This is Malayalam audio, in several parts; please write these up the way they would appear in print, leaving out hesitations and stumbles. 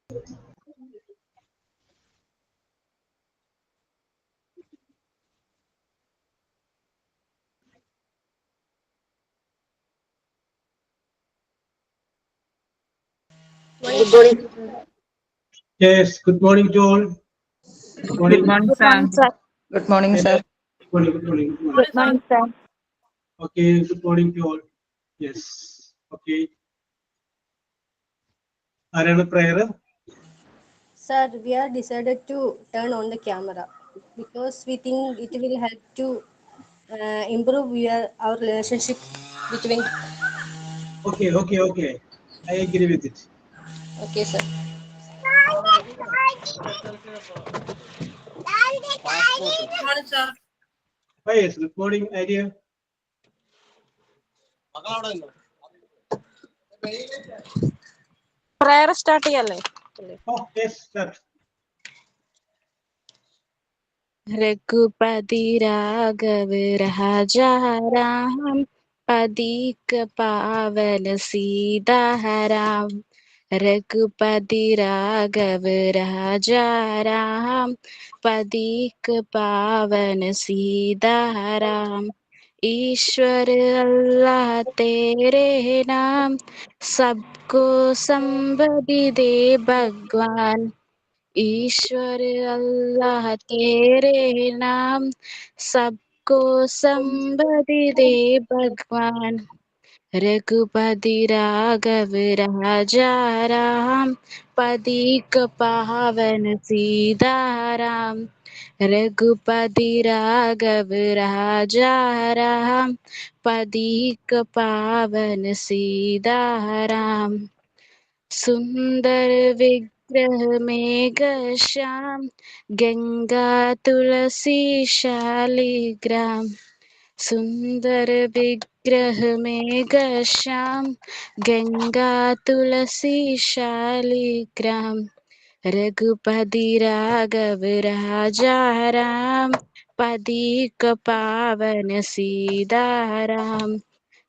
Good morning. Yes, good morning to all. Good morning. Good morning, Good morning, sir. sir. Good morning, Yes, sir. good morning, good morning, good morning. Good morning, sir. Okay, good morning to all. Yes, okay. Arana prayer. Sir, we are decided to turn on the camera because we think it will help to improve our relationship between. Okay. I agree with it. Okay, sir. Good morning, sir. Oh, yes, good morning, idea. Prayer start ചെയ്യല്ലേ? Oh, yes, start. Raghupati Raghav राजा राम, पदिक पावन सीता राम। रघुपति राघव राजा राम, पदिक पावन सीता राम। ईश्वर अल्लाह तेरे नाम, सबको संबधि दे भगवान। ईश्वर अल्लाह तेरे नाम, सबको संबधि दे भगवान। रघुपति राघव राजा राम, पदिक पावन सीता राम। रघुपति राघव राजा राम, पदिक पावन सीता राम। सुंदर विग्रह मेघ श्याम, गंगा तुलसी शालिग्राम। सुंदर विग्रह मेघ श्याम, गंगा तुलसी शालिग्राम। रघुपति राघव राजा राम, पदिक पावन सीता राम।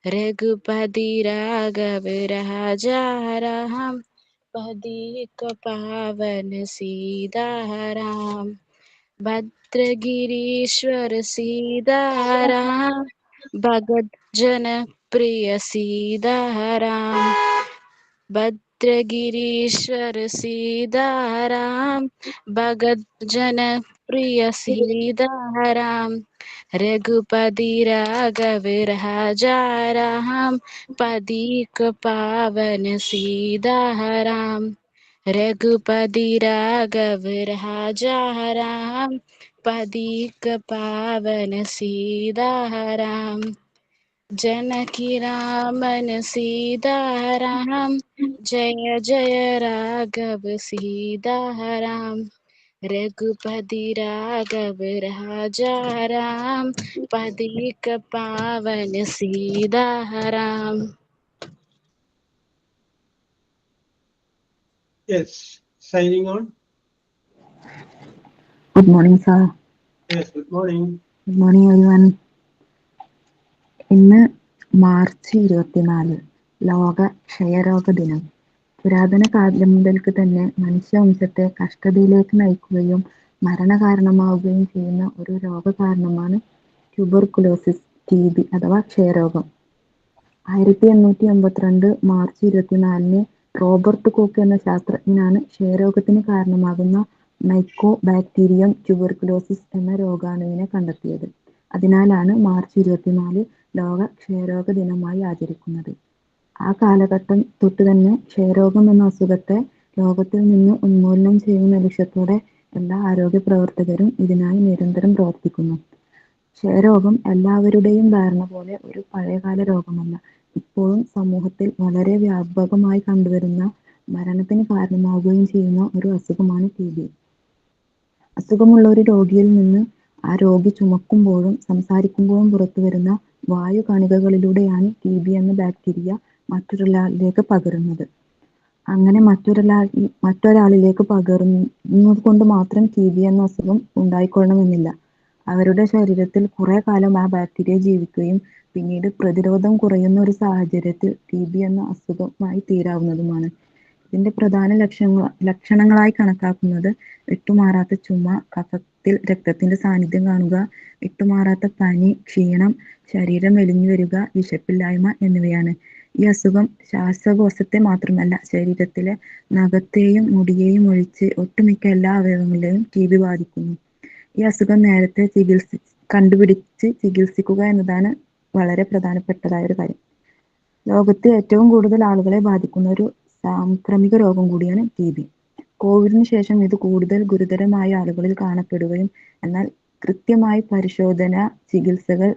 रघुपति राघव राजा राम, पदिक पावन सीता राम। भद्रगिरीश्वर सीता राम, भगत जन प्रिय सीता राम। भद्रगिरीश्वर सीता राम, भगत जन प्रिय सीता राम। रघुपति राघव राजा राम, पदिक पावन सीता राम। रघुपति राघव राजा राम, पदिक पावन सीता राम। जनकी रामन सीता राम, जय जय राघव सीता राम। रघुपति राघव राजा राम, पदिक पावन Sita Ram. Yes, signing on. Good morning, sir. Yes, good morning. Good morning, everyone. ഇന്ന് മാർച്ച് 24 ലോക ക്ഷയരോഗ ദിനം. പുരാതന കാലം മുതൽക്ക് തന്നെ മനുഷ്യവംശത്തെ കഷ്ടതയിലേക്ക് നയിക്കുകയും മരണകാരണമാവുകയും ചെയ്യുന്ന ഒരു രോഗകാരണമാണ് ട്യൂബർകുലോസിസ്, TB അഥവാ ക്ഷയരോഗം. 1882 മാർച്ച് 24 റോബർട്ട് കോക്ക് എന്ന ശാസ്ത്രജ്ഞനാണ് ക്ഷയരോഗത്തിന് കാരണമാകുന്ന മൈക്കോബാക്ടീരിയം ട്യൂബർകുലോസിസ് എന്ന രോഗാണുവിനെ കണ്ടെത്തിയത്. അതിനാലാണ് മാർച്ച് 24 ലോക ക്ഷയരോഗ ദിനമായി ആചരിക്കുന്നത്. ആ കാലഘട്ടം തൊട്ട് തന്നെ ക്ഷയരോഗം എന്ന അസുഖത്തെ ലോകത്തിൽ നിന്ന് ഉന്മൂലനം ചെയ്യുന്ന ലക്ഷ്യത്തോടെ എല്ലാ ആരോഗ്യ പ്രവർത്തകരും ഇതിനായി നിരന്തരം പ്രവർത്തിക്കുന്നു. ക്ഷയരോഗം എല്ലാവരുടെയും ധാരണ പോലെ ഒരു പഴയകാല രോഗമല്ല. ഇപ്പോഴും സമൂഹത്തിൽ വളരെ വ്യാപകമായി കണ്ടുവരുന്ന, മരണത്തിന് കാരണമാവുകയും ചെയ്യുന്ന ഒരു അസുഖമാണ് TB. അസുഖമുള്ള ഒരു രോഗിയിൽ നിന്ന് ആ രോഗി ചുമക്കുമ്പോഴും സംസാരിക്കുമ്പോഴും പുറത്തുവരുന്ന വായു കണികകളിലൂടെയാണ് TB എന്ന ബാക്ടീരിയ മറ്റൊരാളിലേക്ക് പകരുന്നത്. അങ്ങനെ മറ്റൊരാളിലേക്ക് പകരുന്നത് കൊണ്ട് മാത്രം TB എന്ന അസുഖം ഉണ്ടായിക്കൊള്ളണമെന്നില്ല. അവരുടെ ശരീരത്തിൽ കുറെ കാലം ആ ബാക്ടീരിയ ജീവിക്കുകയും പിന്നീട് പ്രതിരോധം കുറയുന്ന ഒരു സാഹചര്യത്തിൽ TB എന്ന അസുഖമായി തീരാവുന്നതുമാണ്. ഇതിന്റെ പ്രധാന ലക്ഷണങ്ങളായി കണക്കാക്കുന്നത് വിട്ടുമാറാത്ത ചുമ, കഫത്തിൽ രക്തത്തിന്റെ സാന്നിധ്യം കാണുക, വിട്ടുമാറാത്ത പനി, ക്ഷീണം, ശരീരം മെലിഞ്ഞു വരിക, വിശപ്പില്ലായ്മ എന്നിവയാണ്. ഈ അസുഖം ശ്വാസകോശത്തെ മാത്രമല്ല ശരീരത്തിലെ നഖത്തെയും മുടിയെയും ഒഴിച്ച് ഒട്ടുമിക്ക എല്ലാ അവയവങ്ങളെയും TB ബാധിക്കുന്നു. ഈ അസുഖം നേരത്തെ കണ്ടുപിടിച്ച് ചികിത്സിക്കുക എന്നതാണ് വളരെ പ്രധാനപ്പെട്ടതായ ഒരു കാര്യം. ലോകത്ത് ഏറ്റവും കൂടുതൽ ആളുകളെ ബാധിക്കുന്ന ഒരു സാംക്രമിക രോഗം കൂടിയാണ് TB. കോവിഡിന് ശേഷം ഇത് കൂടുതൽ ഗുരുതരമായ ആളുകളിൽ കാണപ്പെടുകയും എന്നാൽ കൃത്യമായി പരിശോധന, ചികിത്സകൾ,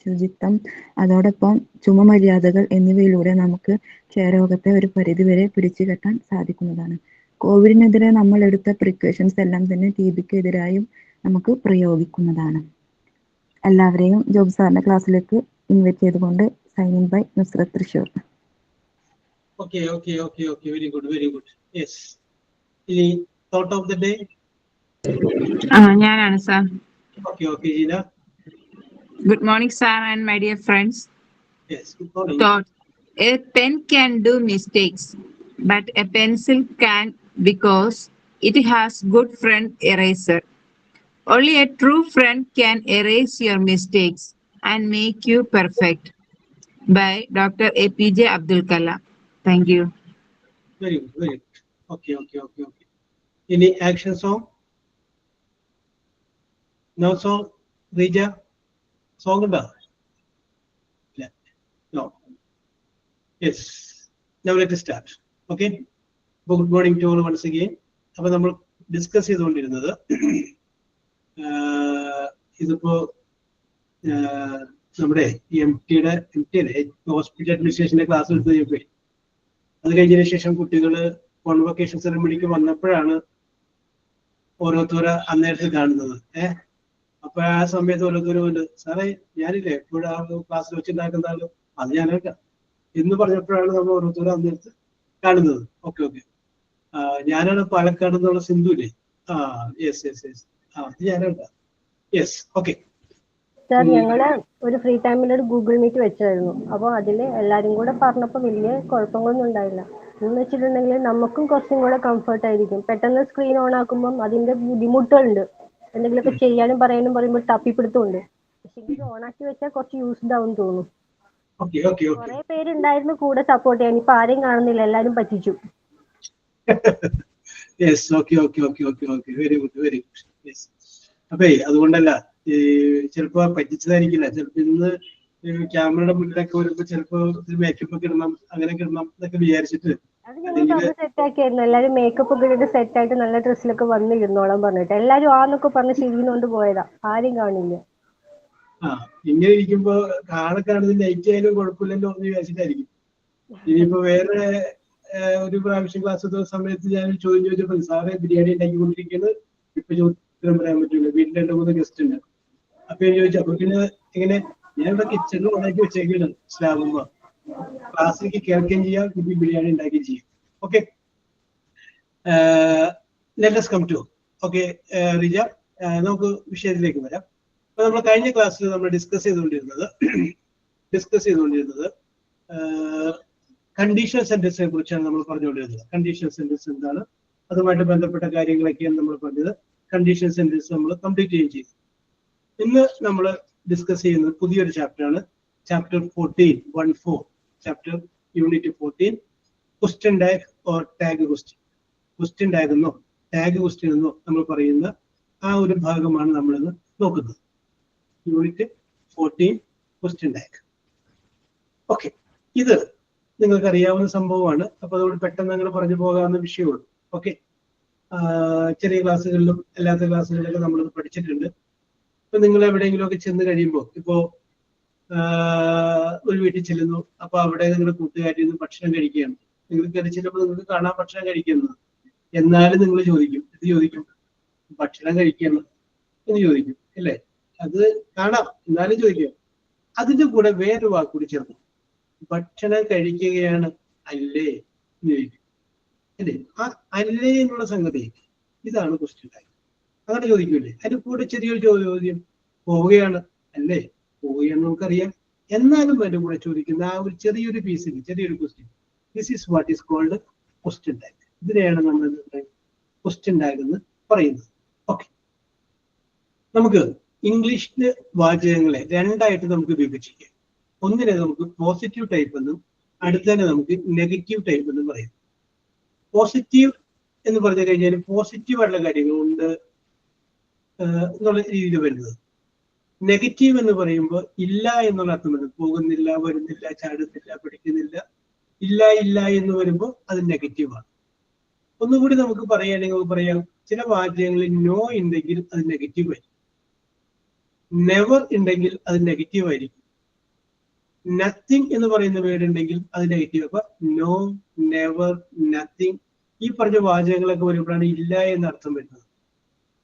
ശുചിത്വം, അതോടൊപ്പം ചുമമര്യാദകൾ എന്നിവയിലൂടെ നമുക്ക് ക്ഷയരോഗത്തെ ഒരു പരിധിവരെ പിടിച്ചുകെട്ടാൻ സാധിക്കുന്നതാണ്. കോവിഡിനെതിരെ നമ്മൾ എടുത്ത പ്രിക്കോഷൻസ് എല്ലാം തന്നെ TBക്കെതിരായും നമുക്ക് പ്രയോഗിക്കുന്നതാണ്. എല്ലാവരെയും ജോബ് സാറിന്റെ ക്ലാസ്സിലേക്ക് ഇൻവൈറ്റ് ചെയ്തുകൊണ്ട് signing by Nusrath Thrissur. Okay. Very good. Yes. Any thought of the day? ഞാനാണ് sir. Okay, Gina. Good morning, sir, and my dear friends. Yes, good morning. Thought: a pen can do mistakes, but a pencil can't because it has good friend eraser. Only a true friend can erase your mistakes and make you perfect. By Dr. APJ Abdul Kalam. Thank you. Very good. Okay. Any action song? No song? Rija? Song about? No. Yes. Now let us start. Okay. Good morning to all once again. അപ്പോൾ നമ്മൾ ഡിസ്കസ് ചെയ്തുകൊണ്ടിരുന്നത് ഇതിപ്പോ നമ്മുടെ MTയുടെ ഹോസ്പിറ്റൽ അഡ്മിനിസ്ട്രേഷന്റെ ക്ലാസ് എടുത്ത് കഴിഞ്ഞപ്പോഴേ അത് കഴിഞ്ഞതിന് ശേഷം കുട്ടികൾ കോൺവൊക്കേഷൻ സെറമണിക്ക് വന്നപ്പോഴാണ് ഓരോരുത്തര അന്നേരത്ത് കാണുന്നത്. അപ്പൊ ആ സമയത്ത് ഓരോരുത്തരും സാറേ ഞാനില്ലേ എപ്പോഴും ആ ക്ലാസ്സിൽ വെച്ചുണ്ടാക്കുന്ന ആള് അത് ഞാനേക്കാം എന്ന് പറഞ്ഞപ്പോഴാണ് നമ്മൾ ഓരോരുത്തരും അന്നേരത്ത് കാണുന്നത്. ഓക്കെ. ഞാനാണ് പാലക്കാട് എന്നുള്ള സിന്ധുല്ലേ? യെസ്. അത് ഞാനേക്കാം. യെസ്. ഓക്കെ സാർ, ഞങ്ങള് ഒരു ഫ്രീ ടൈമിൽ ഒരു ഗൂഗിൾ മീറ്റ് വെച്ചായിരുന്നു. അപ്പോൾ അതില് എല്ലാരും കൂടെ പറഞ്ഞപ്പോൾ വലിയ കുഴപ്പങ്ങളൊന്നും ഉണ്ടായില്ല. എന്ന് വെച്ചിട്ടുണ്ടെങ്കിൽ നമുക്കും കുറച്ചും കൂടെ കംഫർട്ട് ആയിരിക്കും. പെട്ടെന്ന് സ്ക്രീൻ ഓൺ ആക്കുമ്പോൾ അതിന്റെ ബുദ്ധിമുട്ടുകളുണ്ട്. എന്തെങ്കിലുമൊക്കെ ചെയ്യാനും പറയാനും പറയുമ്പോൾ തപ്പിപ്പിടുത്തമുണ്ട്. പക്ഷെ ഇത് ഓൺ ആക്കി വെച്ചാൽ കുറച്ച് യൂസ്ഡ് ആവും തോന്നുന്നു. കുറെ പേരുണ്ടായിരുന്നു കൂടെ സപ്പോർട്ട് ചെയ്യാൻ. ഇപ്പൊ ആരെയും കാണുന്നില്ല, എല്ലാരും പറ്റിച്ചു. Very good. അപ്പേ അതുകൊണ്ടല്ല ചിലപ്പോ പറ്റിച്ചതായിരിക്കില്ല. ചിലപ്പോ ഇന്ന് ക്യാമറയുടെ മുന്നിലൊക്കെ വരുമ്പോ ചിലപ്പോ മേക്കപ്പ് ഒക്കെ ഇടണം, അങ്ങനെയൊക്കെ ഇടണം എന്നൊക്കെ വിചാരിച്ചിട്ട് അത് ഞങ്ങൾ പറഞ്ഞ് സെറ്റാക്കിയായിരുന്നു. എല്ലാരും മേക്കപ്പ് ഒക്കെ ഇട്ടിട്ട് സെറ്റായിട്ട് നല്ല ഡ്രസ്സിലൊക്കെ വന്നിരുന്നോളാൻ പറഞ്ഞിട്ട് എല്ലാരും ആന്നൊക്കെ പറഞ്ഞ് ചിരിക്കുന്നോണ്ട് പോയതാ. ആരും കാണില്ല. ഇങ്ങനെ ഇരിക്കുമ്പോ കാണുന്നത് നൈറ്റ് ആയാലും കുഴപ്പമില്ലല്ലോ എന്ന് വിചാരിച്ചിട്ടായിരിക്കും. ഇനിയിപ്പോ വേറെ ഒരു പ്രാവശ്യം ക്ലാസ് എടുത്ത സമയത്ത് ഞാൻ ചോദിച്ചപ്പോ സാറേ ബിരിയാണി ഉണ്ടാക്കിക്കൊണ്ടിരിക്കുന്നത് ഇപ്പൊ ഉത്തരം പറയാൻ പറ്റില്ല, വീട്ടിൽ 2-3 ഗസ്റ്റ് ഉണ്ട്. അപ്പൊ ഞാൻ ചോദിച്ചു അപ്പൊ പിന്നെ എങ്ങനെ ഞാൻ ഇവിടെ കിച്ചണിൽ ഉണ്ടാക്കി വെച്ചേക്കാണ് സ്ലാബുമ്പോ ക്ലാസ്സിലേക്ക് കേൾക്കുകയും ചെയ്യാം, കുട്ടി ബിരിയാണി ഉണ്ടാക്കുകയും ചെയ്യും. Okay, let us come to റിജ, നമുക്ക് വിഷയത്തിലേക്ക് വരാം. അപ്പൊ നമ്മൾ കഴിഞ്ഞ ക്ലാസ്സിൽ നമ്മൾ ഡിസ്കസ് ചെയ്തുകൊണ്ടിരുന്നത് കണ്ടീഷണൽ സെന്റൻസിനെ കുറിച്ചാണ് നമ്മൾ പറഞ്ഞുകൊണ്ടിരുന്നത്. കണ്ടീഷണൽ സെന്റൻസ് എന്താണ്, അതുമായിട്ട് ബന്ധപ്പെട്ട കാര്യങ്ങളൊക്കെയാണ് നമ്മൾ പറഞ്ഞത്. കണ്ടീഷണൽ സെന്റൻസ് നമ്മൾ കംപ്ലീറ്റ് ചെയ്യുകയും ചെയ്തു. ഇന്ന് നമ്മൾ ഡിസ്കസ് ചെയ്യുന്നത് പുതിയൊരു ചാപ്റ്ററാണ്, chapter 14 chapter unit 14 question tag or tag question. Question tag എന്നോ ടാഗ് ക്വസ്റ്റ്യൻ എന്നോ നമ്മൾ പറയുന്ന ആ ഒരു ഭാഗമാണ് നമ്മളിന്ന് നോക്കുന്നത്. Unit 14 question tag. ഓക്കെ, ഇത് നിങ്ങൾക്ക് അറിയാവുന്ന സംഭവമാണ്. അപ്പൊ അതുകൊണ്ട് പെട്ടെന്ന് അങ്ങനെ പറഞ്ഞു പോകാവുന്ന വിഷയമുള്ളൂ. ഓക്കെ, ചെറിയ ക്ലാസ്സുകളിലും അല്ലാത്ത ക്ലാസ്സുകളിലൊക്കെ നമ്മളിത് പഠിച്ചിട്ടുണ്ട്. ഇപ്പൊ നിങ്ങൾ എവിടെയെങ്കിലും ഒക്കെ ചെന്ന് കഴിയുമ്പോൾ, ഇപ്പോ ഒരു വീട്ടിൽ ചെല്ലുന്നു, അപ്പൊ അവിടെ നിങ്ങളുടെ കൂട്ടുകാരിൽ നിന്ന് ഭക്ഷണം കഴിക്കുകയാണ്. നിങ്ങൾ കയറി ചെല്ലുമ്പോൾ നിങ്ങൾക്ക് കാണാൻ ഭക്ഷണം കഴിക്കുന്നത്, എന്നാലും നിങ്ങൾ ചോദിക്കും ഭക്ഷണം കഴിക്കണം എന്ന് ചോദിക്കും അല്ലേ? അത് കാണാം, എന്നാലും ചോദിക്കാം. അതിന്റെ കൂടെ വേറൊരു വാക്കുകൂടി ചേർക്കും, ഭക്ഷണം കഴിക്കുകയാണ് അല്ലേ എന്ന് ചോദിക്കും അല്ലേ? ആ അല്ലേ എന്നുള്ള സംഗതി ഇതാണ് ക്വസ്റ്റ്യൻ ടാഗ്. അങ്ങനെ ചോദിക്കൂല്ലേ? അതിന്റെ കൂടെ ചെറിയൊരു ചോദ്യം, പോവുകയാണ് അല്ലേ? പോവുകയാണെന്ന് നമുക്കറിയാം, എന്നാലും അതിന്റെ കൂടെ ചോദിക്കുന്ന ആ ഒരു ചെറിയൊരു പീസിൽ ചെറിയൊരു question, this is what is called question tag. ഇതിനെയാണ് നമ്മൾ ക്വസ്റ്റ്യൻ ടാഗ് എന്ന് പറയുന്നത്. ഓക്കെ, നമുക്ക് ഇംഗ്ലീഷിലെ വാചകങ്ങളെ രണ്ടായിട്ട് നമുക്ക് വിഭജിക്കാം. ഒന്നിനെ നമുക്ക് പോസിറ്റീവ് ടൈപ്പ് എന്നും അടുത്തതിനെ നമുക്ക് നെഗറ്റീവ് ടൈപ്പ് എന്നും പറയും. പോസിറ്റീവ് എന്ന് പറഞ്ഞു കഴിഞ്ഞാൽ പോസിറ്റീവ് ആയിട്ടുള്ള കാര്യങ്ങളുണ്ട് എന്നുള്ള രീതിയിൽ വരുന്നത്. നെഗറ്റീവ് എന്ന് പറയുമ്പോൾ ഇല്ല എന്നുള്ള അർത്ഥം വരുന്നത്. പോകുന്നില്ല, വരുന്നില്ല, ചാടുന്നില്ല, പഠിക്കുന്നില്ല, ഇല്ല എന്ന് വരുമ്പോൾ അത് നെഗറ്റീവാണ്. ഒന്നുകൂടി നമുക്ക് പറയുകയാണെങ്കിൽ നമുക്ക് പറയാം, ചില വാചകങ്ങളിൽ നോ ഉണ്ടെങ്കിൽ അത് നെഗറ്റീവ് ആയിരിക്കും, നെവർ ഉണ്ടെങ്കിൽ അത് നെഗറ്റീവ് ആയിരിക്കും, നത്തിങ് എന്ന് പറയുന്ന വേർഡ് ഉണ്ടെങ്കിൽ അത് നെഗറ്റീവ്. അപ്പൊ നോ, നെവർ, നത്തിങ് ഈ പറഞ്ഞ വാചകങ്ങളൊക്കെ വരുമ്പോഴാണ് ഇല്ല എന്ന അർത്ഥം വരുന്നത്.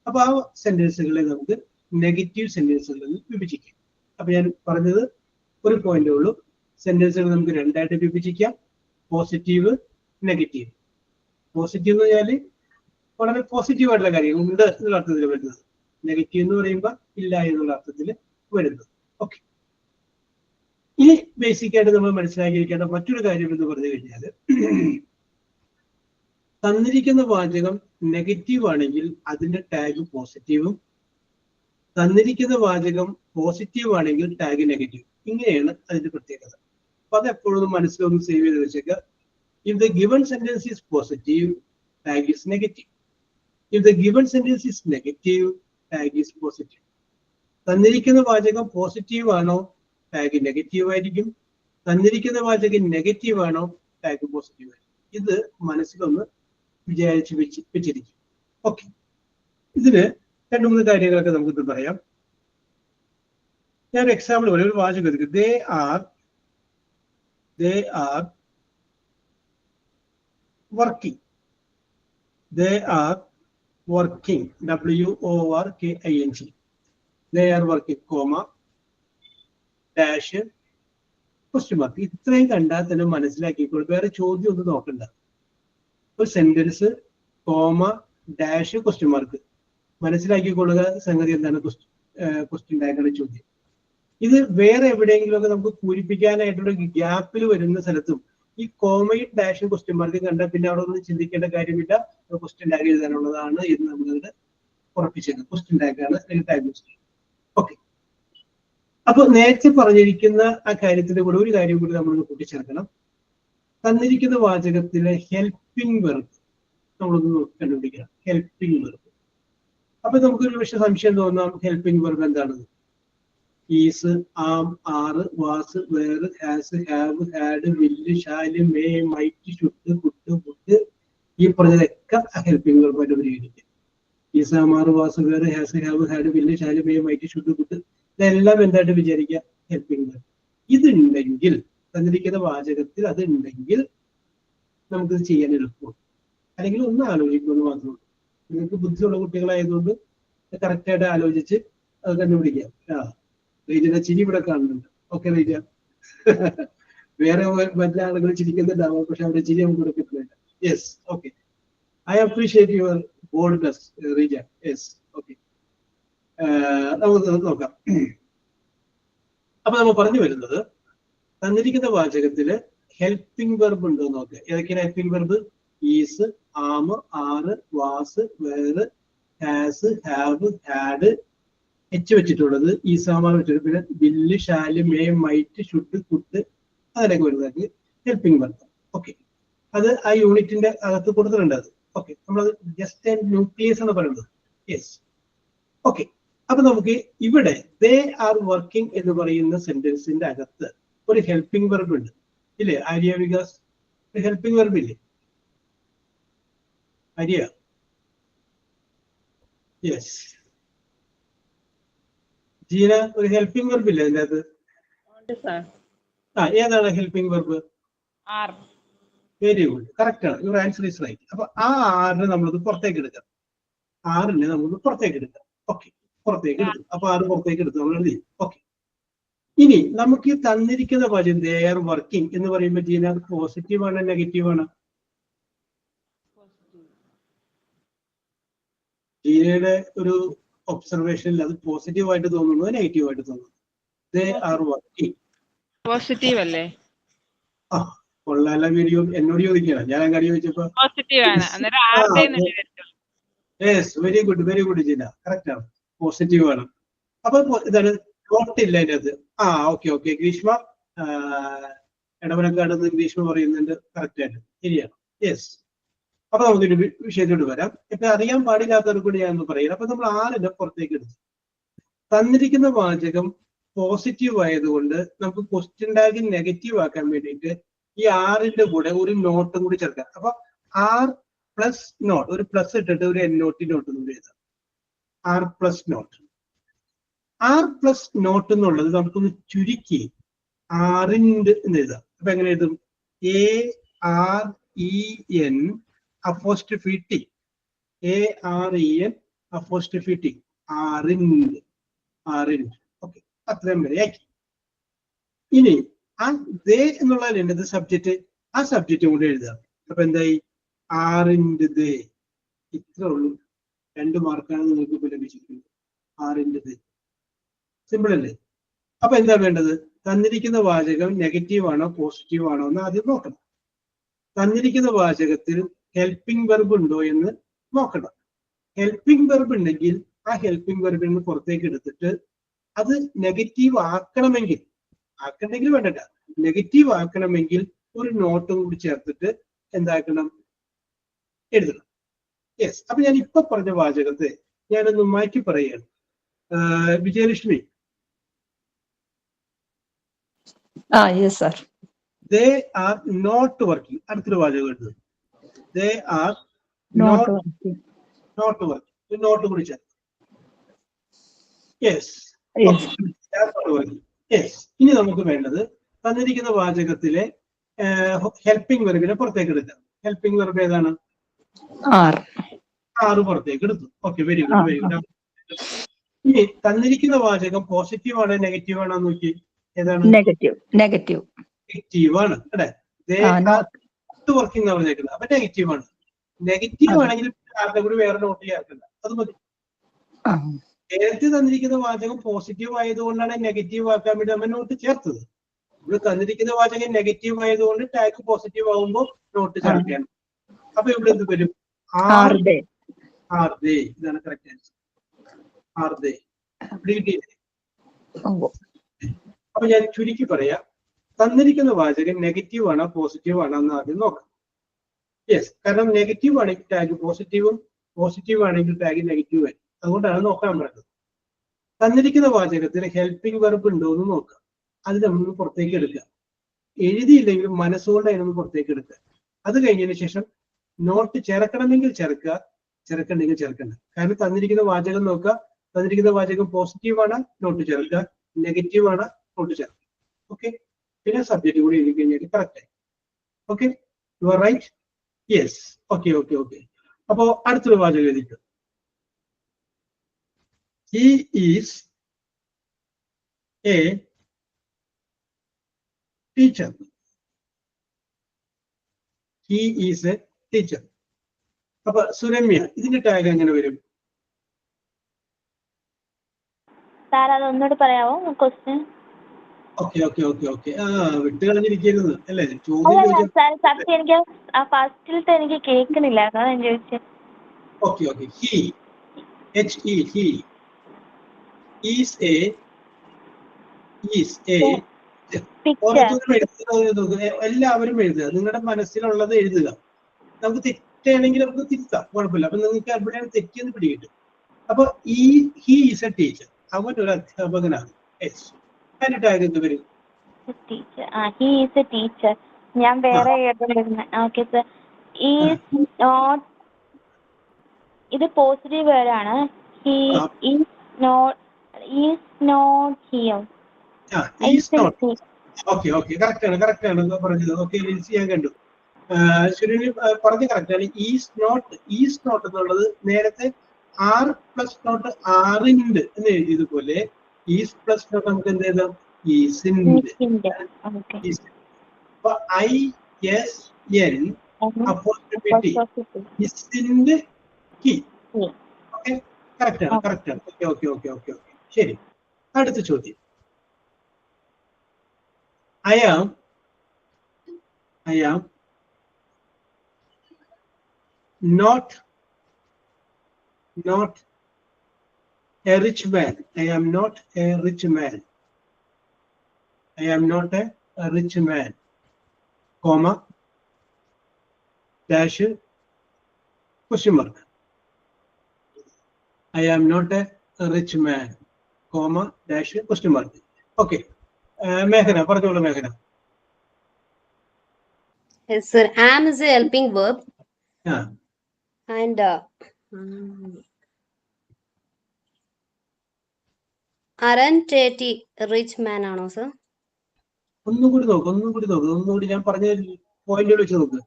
അപ്പൊ ആ സെന്റൻസുകളെ നമുക്ക് നെഗറ്റീവ് സെന്റൻസുകളിൽ വിഭജിക്കാം. അപ്പൊ ഞാൻ പറഞ്ഞത് ഒരു പോയിന്റേ ഉള്ളൂ, സെന്റൻസുകൾ നമുക്ക് രണ്ടായിട്ട് വിഭജിക്കാം, പോസിറ്റീവ്, നെഗറ്റീവ്. പോസിറ്റീവ് എന്ന് പറഞ്ഞാൽ വളരെ പോസിറ്റീവ് ആയിട്ടുള്ള കാര്യങ്ങൾ ഉണ്ട് എന്നുള്ള അർത്ഥത്തിൽ വരുന്നത്. നെഗറ്റീവ് എന്ന് പറയുമ്പോൾ ഇല്ല എന്നുള്ള അർത്ഥത്തിൽ വരുന്നത്. ഓക്കെ, ഇനി ബേസിക് ആയിട്ട് നമ്മൾ മനസ്സിലാക്കിയിരിക്കേണ്ട മറ്റൊരു കാര്യം എന്ന് പറഞ്ഞു കഴിഞ്ഞാൽ, തന്നിരിക്കുന്ന വാചകം നെഗറ്റീവ് ആണെങ്കിൽ അതിന്റെ ടാഗ് പോസിറ്റീവും, തന്നിരിക്കുന്ന വാചകം പോസിറ്റീവ് ആണെങ്കിൽ ടാഗ് നെഗറ്റീവ്. ഇങ്ങനെയാണ് അതിന്റെ പ്രത്യേകത. അപ്പൊ അത് എപ്പോഴും മനസ്സിലൊന്ന് സേവ് ചെയ്ത് വെച്ചേക്കുക. If the given sentence is positive, tag is negative. If the given sentence is negative, tag is positive. തന്നിരിക്കുന്ന വാചകം പോസിറ്റീവ് ആണോ ടാഗ് നെഗറ്റീവ് ആയിരിക്കും, തന്നിരിക്കുന്ന വാചകം നെഗറ്റീവ് ആണോ ടാഗ് പോസിറ്റീവ് ആയിരിക്കും. ഇത് മനസ്സിലൊന്ന് വിചാരിച്ച് വെച്ചിരിക്കും. ഓക്കെ, ഇതിന് രണ്ടു മൂന്ന് കാര്യങ്ങളൊക്കെ നമുക്ക് പറയാം. ഞാൻ എക്സാമ്പിൾ പറയാം. ഒരു വാചകം എടുക്കും, they are working. They are working. WORKING. They are working, comma, dash, question mark. ഇത്രയും കണ്ടാൽ തന്നെ മനസ്സിലാക്കിക്കോളൂ, വേറെ ചോദ്യം ഒന്നും നോക്കണ്ട. ഒരു sentence, comma, dash, question mark, മനസ്സിലാക്കിക്കൊള്ളുക സംഗതി എന്താണ് ക്വസ്റ്റ്യൻ ടാഗുള്ള ചോദ്യം. ഇത് വേറെ എവിടെയെങ്കിലും ഒക്കെ നമുക്ക് പൂരിപ്പിക്കാനായിട്ടുള്ള ഗ്യാപ്പിൽ വരുന്ന സ്ഥലത്തും ഈ കോമയും ഡാഷും ക്വസ്റ്റ്യൻ മാർക്കും കണ്ടാൽ പിന്നെ അവിടെ ഒന്നും ചിന്തിക്കേണ്ട കാര്യമില്ല, ക്വസ്റ്റ്യൻ ടാഗ് എഴുതാനുള്ളതാണ് എന്ന് നമ്മളിവിടെ ഉറപ്പിച്ചത്. ക്വസ്റ്റ്യൻ ടാഗാണ് ടാഗ് ക്വസ്റ്റ്യൻ. ഓക്കെ, അപ്പൊ നേരത്തെ പറഞ്ഞിരിക്കുന്ന ആ കാര്യത്തിന്റെ കൂടെ ഒരു കാര്യം കൂടി നമ്മളൊന്ന് കൂട്ടിച്ചേർക്കണം. തന്നിരിക്കുന്ന വാചകത്തിലെ ഹെൽപ്പിംഗ് വെർബ് നമ്മളൊന്ന് കണ്ടുപിടിക്കണം. Helping verb. അപ്പൊ നമുക്കൊരു പക്ഷെ സംശയം തോന്നാം, ഹെൽപ്പിംഗ് വെർബ് എന്താണെന്ന്. Is, am, are, was, were, has, have, had, will, shall, may, might, should, could, would, ഈ പറഞ്ഞതൊക്കെ ഹെൽപ്പിംഗ് വെർബായിട്ട് പരിഗണിക്കാം. Is, am, are, was, were, has, have, had, will, shall, may, might, should, could, ഇതെല്ലാം എന്തായിട്ട് വിചാരിക്കുക? Helping verb. ഇതുണ്ടെങ്കിൽ, തന്നിരിക്കുന്ന വാചകത്തിൽ അത് ഉണ്ടെങ്കിൽ നമുക്കിത് ചെയ്യാൻ എളുപ്പമാണ്. അല്ലെങ്കിൽ ഒന്ന് ആലോചിക്കുമെന്ന് മാത്രമേ ഉള്ളൂ. നിങ്ങൾക്ക് ബുദ്ധിയുള്ള കുട്ടികളായതുകൊണ്ട് കറക്റ്റായിട്ട് ആലോചിച്ച് അത് കണ്ടുപിടിക്കാം. റീജന്റെ ചിരി ഇവിടെ കാണുന്നുണ്ട്. ഓക്കെ റീജ, വേറെ മറ്റേ ആളുകൾ ചിരിക്കുന്നുണ്ടാവും, പക്ഷെ അവിടെ ചിരി നമുക്ക് ഇവിടെ കിട്ടുന്നില്ല. Yes, okay, I appreciate your boldness Reeja. Yes, okay, നമുക്ക് നോക്കാം. അപ്പൊ നമ്മൾ പറഞ്ഞു വരുന്നത്, തന്നിരിക്കുന്ന വാചകത്തില് ഹെൽപ്പിംഗ് വെർബ് ഉണ്ടോ എന്ന് നോക്കുക. ഏതൊക്കെയാണ് helping verb? Is, am, are, was, were, has, have, had, H വെച്ചിട്ടുള്ളത്, ഈസാമാർ വെച്ചിട്ട്, പിന്നെ will, shall, may, might, should, could, അതിനൊക്കെ വരുന്നത് ഹെൽപ്പിംഗ് വെർബ്. ഓക്കെ, അത് ആ യൂണിറ്റിന്റെ അകത്ത് കൊടുത്തിട്ടുണ്ട്. അത് ഓക്കെ, നമ്മളത് ജസ്റ്റ് ന്യൂക്ലിയസ് ആണ് പറയുന്നത്. Yes, okay. അപ്പൊ നമുക്ക് ഇവിടെ ദേ ആർ വർക്കിംഗ് എന്ന് പറയുന്ന സെന്റൻസിന്റെ അകത്ത് ഒരു ഹെൽപ്പിംഗ് വെർബ് ഉണ്ട്, ഇല്ലേ ആര്യ വികാസ്? ഒരു ഹെൽപ്പിംഗ് വെർബ് ഇല്ലേ ആര്യ? യെസ്. ജീന, ഒരു ഹെൽപ്പിംഗ് വെർബ് ഇല്ലേ അതിന്റെ അകത്ത്? ഏതാണ് helping verb? Very good, correct ആണ്. Your answer is right. അപ്പൊ ആ ആറിനെ നമ്മളത് പുറത്തേക്ക് എടുക്കാം. ആറിനെ നമുക്ക് പുറത്തേക്ക് എടുക്കാം. ഓക്കെ, പുറത്തേക്ക് എടുത്തു. അപ്പൊ ആറ് പുറത്തേക്ക് എടുത്തു നമ്മൾ എഴുതി. ഓക്കെ, ഇനി നമുക്ക് തന്നിരിക്കുന്ന വാചകം ദേ ആർ വർക്കിംഗ് എന്ന് പറയുമ്പോൾ ജീന, അത് പോസിറ്റീവ് ആണ് നെഗറ്റീവ് ആണ്? ജീനയുടെ ഒരു ഒബ്സർവേഷനിൽ അത് പോസിറ്റീവ് ആയിട്ട് തോന്നുന്നു, നെഗറ്റീവ് ആയിട്ട് തോന്നുന്നു? They are working. പോസിറ്റീവ് അല്ലേ? ആ, കൊള്ളാല വീഡിയോ എന്നോട് ചോദിക്കണം, ഞാൻ അങ്ങോട്ട് ചോദിച്ചപ്പോ പോസിറ്റീവ് ആണ്. അന്നേരം ആരുടെ യെസ്, വെരി ഗുഡ് ജിന, കറക്റ്റ് ആണ്, പോസിറ്റീവ് ആണ്. അപ്പൊ ഇതാണ് നോട്ട് ഇല്ല അതിനകത്ത്. ഓക്കെ ഗ്രീഷ്മ ഇടവനക്കാട് ഗ്രീഷ്മ പറയുന്നുണ്ട്, കറക്റ്റ് ആയിട്ട് ശരിയാണ്. യെസ്. അപ്പൊ നമുക്കൊരു വിഷയത്തോട് വരാം. ഇപ്പൊ അറിയാൻ പാടില്ലാത്തവർക്ക് കൂടി ഞാനൊന്ന് പറയാം. അപ്പൊ നമ്മൾ 6 പുറത്തേക്ക് എടുത്തു. തന്നിരിക്കുന്ന വാചകം പോസിറ്റീവ് ആയതുകൊണ്ട് നമുക്ക് ക്വസ്റ്റ്യൻ ടാഗ് നെഗറ്റീവ് ആക്കാൻ വേണ്ടിയിട്ട് ഈ 6 കൂടെ ഒരു നോട്ടും കൂടി ചേർക്കാം. അപ്പൊ R+ നോട്ട്, ഒരു പ്ലസ് ഇട്ടിട്ട് ഒരു NOT നോട്ട് കൂടി എഴുതാം. R+ not. R+ നോട്ട് എന്നുള്ളത് നമുക്കൊന്ന് ചുരുക്കി ആറിൻ്റെ എന്ന് എഴുതാം. അപ്പൊ എങ്ങനെ എഴുതും? AREN apostrophe T, AREN apostrophe T, ആറിൻ്റെ. ഓക്കെ, അത്രയും വരെ ആക്കി. ഇനി ആ ദേ എന്നുള്ളതിലുണ്ട് സബ്ജക്റ്റ്, ആ സബ്ജക്റ്റ് കൂടെ എഴുതാം. അപ്പൊ എന്തായി? ആറിൻ്റെ ദേ. ഇത്രേ ഉള്ളൂ. 2 മാർക്കാണ് നിങ്ങൾക്ക് ഇപ്പൊ ലഭിച്ചിരിക്കുന്നത്. ആറിൻ്റെ ദേ. സിമ്പിൾ അല്ലേ? അപ്പൊ എന്താ വേണ്ടത്? തന്നിരിക്കുന്ന വാചകം നെഗറ്റീവ് ആണോ പോസിറ്റീവ് ആണോ എന്ന് ആദ്യം നോക്കണം. തന്നിരിക്കുന്ന വാചകത്തിൽ ഹെൽപ്പിംഗ് വെർബ് ഉണ്ടോ എന്ന് നോക്കണം. ഹെൽപ്പിംഗ് വെർബ് ഉണ്ടെങ്കിൽ ആ ഹെൽപ്പിംഗ് വെർബിൽ നിന്ന് പുറത്തേക്ക് എടുത്തിട്ട് അത് നെഗറ്റീവ് ആക്കണമെങ്കിൽ, ആക്കണ്ടെങ്കിൽ വേണ്ടല്ല, നെഗറ്റീവ് ആക്കണമെങ്കിൽ ഒരു നോട്ടും കൂടി ചേർത്തിട്ട് എന്താക്കണം? എഴുതണം. യെസ്. അപ്പൊ ഞാൻ ഇപ്പൊ പറഞ്ഞ വാചകത്തെ ഞാനൊന്ന് മാറ്റി പറയുകയാണ്. Vijayalakshmi, yes sir. They are not working. അടുത്തൊരു വാചകം എഴുതുന്നത്. They are Not not working. working. ഒരു നോട്ട് കൂടി ചേർത്ത്. യെസ്. Yes. യെസ്. ഇനി നമുക്ക് വേണ്ടത് തന്നിരിക്കുന്ന വാചകത്തിലെ ഹെൽപ്പിംഗ് വെർബിനെ പുറത്തേക്ക് എടുക്കാം. ഹെൽപ്പിംഗ് വെർബ് ഏതാണ്? R. 6 പുറത്തേക്ക് എടുത്തു. Okay, very good. ഇനി തന്നിരിക്കുന്ന വാചകം പോസിറ്റീവ് ആണോ നെഗറ്റീവ് ആണോ നോക്കി. ഏതാണ്? Negative. നെഗറ്റീവ് ആണ് അല്ലെ? വർക്കിംഗ് എന്ന് പറഞ്ഞേക്കുന്നത്. അപ്പൊ നെഗറ്റീവ് ആണ്. നെഗറ്റീവ് ആണെങ്കിൽ ആരുടെ കൂടി വേറെ നോട്ട് ചേർക്കണ്ട, അത് മതി. നേരത്തെ തന്നിരിക്കുന്ന വാചകം പോസിറ്റീവ് ആയതുകൊണ്ടാണ് നെഗറ്റീവ് ആക്കാൻ വേണ്ടി നമ്മൾ നോട്ട് ചേർത്തത്. ഇവിടെ തന്നിരിക്കുന്ന വാചകം നെഗറ്റീവ് ആയതുകൊണ്ട് ടാഗ് പോസിറ്റീവ് ആകുമ്പോൾ നോട്ട് ചേർക്കുകയാണ്. അപ്പൊ ഇവിടെ എന്ത് വരും? ആർദേ. ഇതാണ് കറക്റ്റ് ആൻസർ. ആർദേ. അപ്പൊ ഞാൻ ചുരുക്കി പറയാം. തന്നിരിക്കുന്ന വാചകം നെഗറ്റീവ് ആണോ പോസിറ്റീവ് ആണോ എന്ന് ആദ്യം നോക്കാം. യെസ്, കാരണം നെഗറ്റീവ് ആണെങ്കിൽ ടാഗ് പോസിറ്റീവും, പോസിറ്റീവ് ആണെങ്കിൽ ടാഗ് നെഗറ്റീവ് ആയി. അതുകൊണ്ടാണ് നോക്കാൻ പറഞ്ഞത്. തന്നിരിക്കുന്ന വാചകത്തിൽ ഹെൽപ്പിംഗ് വെർബ് ഉണ്ടോ എന്ന് നോക്കാം. അത് നമ്മൾ പുറത്തേക്ക് എടുക്കുക. എഴുതിയില്ലെങ്കിലും മനസ്സുകൊണ്ട് അതിനൊന്ന് പുറത്തേക്ക് എടുക്കുക. അത് കഴിഞ്ഞതിന് ശേഷം നോട്ട് ചേർക്കണമെങ്കിൽ ചേർക്കുക, ചേർക്കണ്ടെങ്കിൽ ചേർക്കണ്ട. കാരണം തന്നിരിക്കുന്ന വാചകം നോക്കുക. തന്നിരിക്കുന്ന വാചകം പോസിറ്റീവ് ആണ്, നോട്ട് ചേർക്കുക. നെഗറ്റീവ് ആണ്, നോട്ട് ചേർക്കുക. ഓക്കെ, പിന്നെ സബ്ജക്റ്റ് കൂടി എഴുതി കഴിഞ്ഞാൽ കറക്റ്റ് ആയി. Okay, you are right. Yes. Okay. അപ്പോ അടുത്തൊരു വാചകം എഴുതിക്കും. He is a teacher. He is a teacher. അപ്പൊ സുരമ്യ, ഇതിന്റെ ടാഗ് എങ്ങനെ വരും? സാർ അതൊന്നുകൂടി പറയാമോ ക്വസ്റ്റ്യൻ? ഓക്കെ. വിട്ട് കളഞ്ഞിരിക്കരുത് അല്ലേ? സാർ സത്യം എനിക്ക് ആ ഫസ്റ്റിലത്തെ എനിക്ക് കേൾക്കണില്ല, അതാ ഞാൻ ചോദിച്ചത്. ഓക്കെ. He is a എല്ലാവരും എഴുതുക. നിങ്ങളുടെ മനസ്സിലുള്ളത് എഴുതുക. നമുക്ക് തെറ്റാണെങ്കിൽ നമുക്ക് തിരുത്താം, കുഴപ്പമില്ല. അപ്പൊ നിങ്ങൾക്ക് എവിടെയാണ് തെറ്റിയെന്ന് പിടികിട്ടും. അപ്പൊ ഹി ഈസ് എ ടീച്ചർ, അവൻ ഒരു അധ്യാപകനാണ്. അതിന്റെ ടാഗ് എന്ത് വരും? He is a teacher. ഞാൻ വേറെ ഓക്കെ സർ. ഈസ് നോട്ട്, ഇത് പോസിറ്റീവ് വേർഡാണ്. He is not here. Okay, correct ആണ് പറഞ്ഞത്. ഓക്കെ, ഞാൻ കണ്ടു. ശരി, പറഞ്ഞ കറക്റ്റ് ആണ്. ഈസ് നോട്ട് എന്നുള്ളത് നേരത്തെ R+ നോട്ട് ആറിൻഡ് എന്ന് എഴുതിയതുപോലെ ഈസ് പ്ലസ് നോട്ട് നമുക്ക് എന്ത് ചെയ്താം? ഈസിൻഡ്. അപ്പൊ ISN അപ്പോസ്ട്രോഫി T, ഈസിൻഡ് കീ. ഓക്കെ, കറക്റ്റ് ആണ്. ഓക്കെ. ശരി, അടുത്ത ചോദ്യം. I I am not a rich man. I am not a rich man. I am not a rich man, comma, dash, question mark. I am not a rich man, comma, dash, question mark. Okay. Meghana, പറഞ്ഞോളൂ Meghana. Yes, sir. Am is a helping verb. Yeah. And aren't a rich man, ano, sir? ഒന്നുകൂടി ഞാൻ പറഞ്ഞ പോയിന്റുകൾ വെച്ച് നോക്ക്.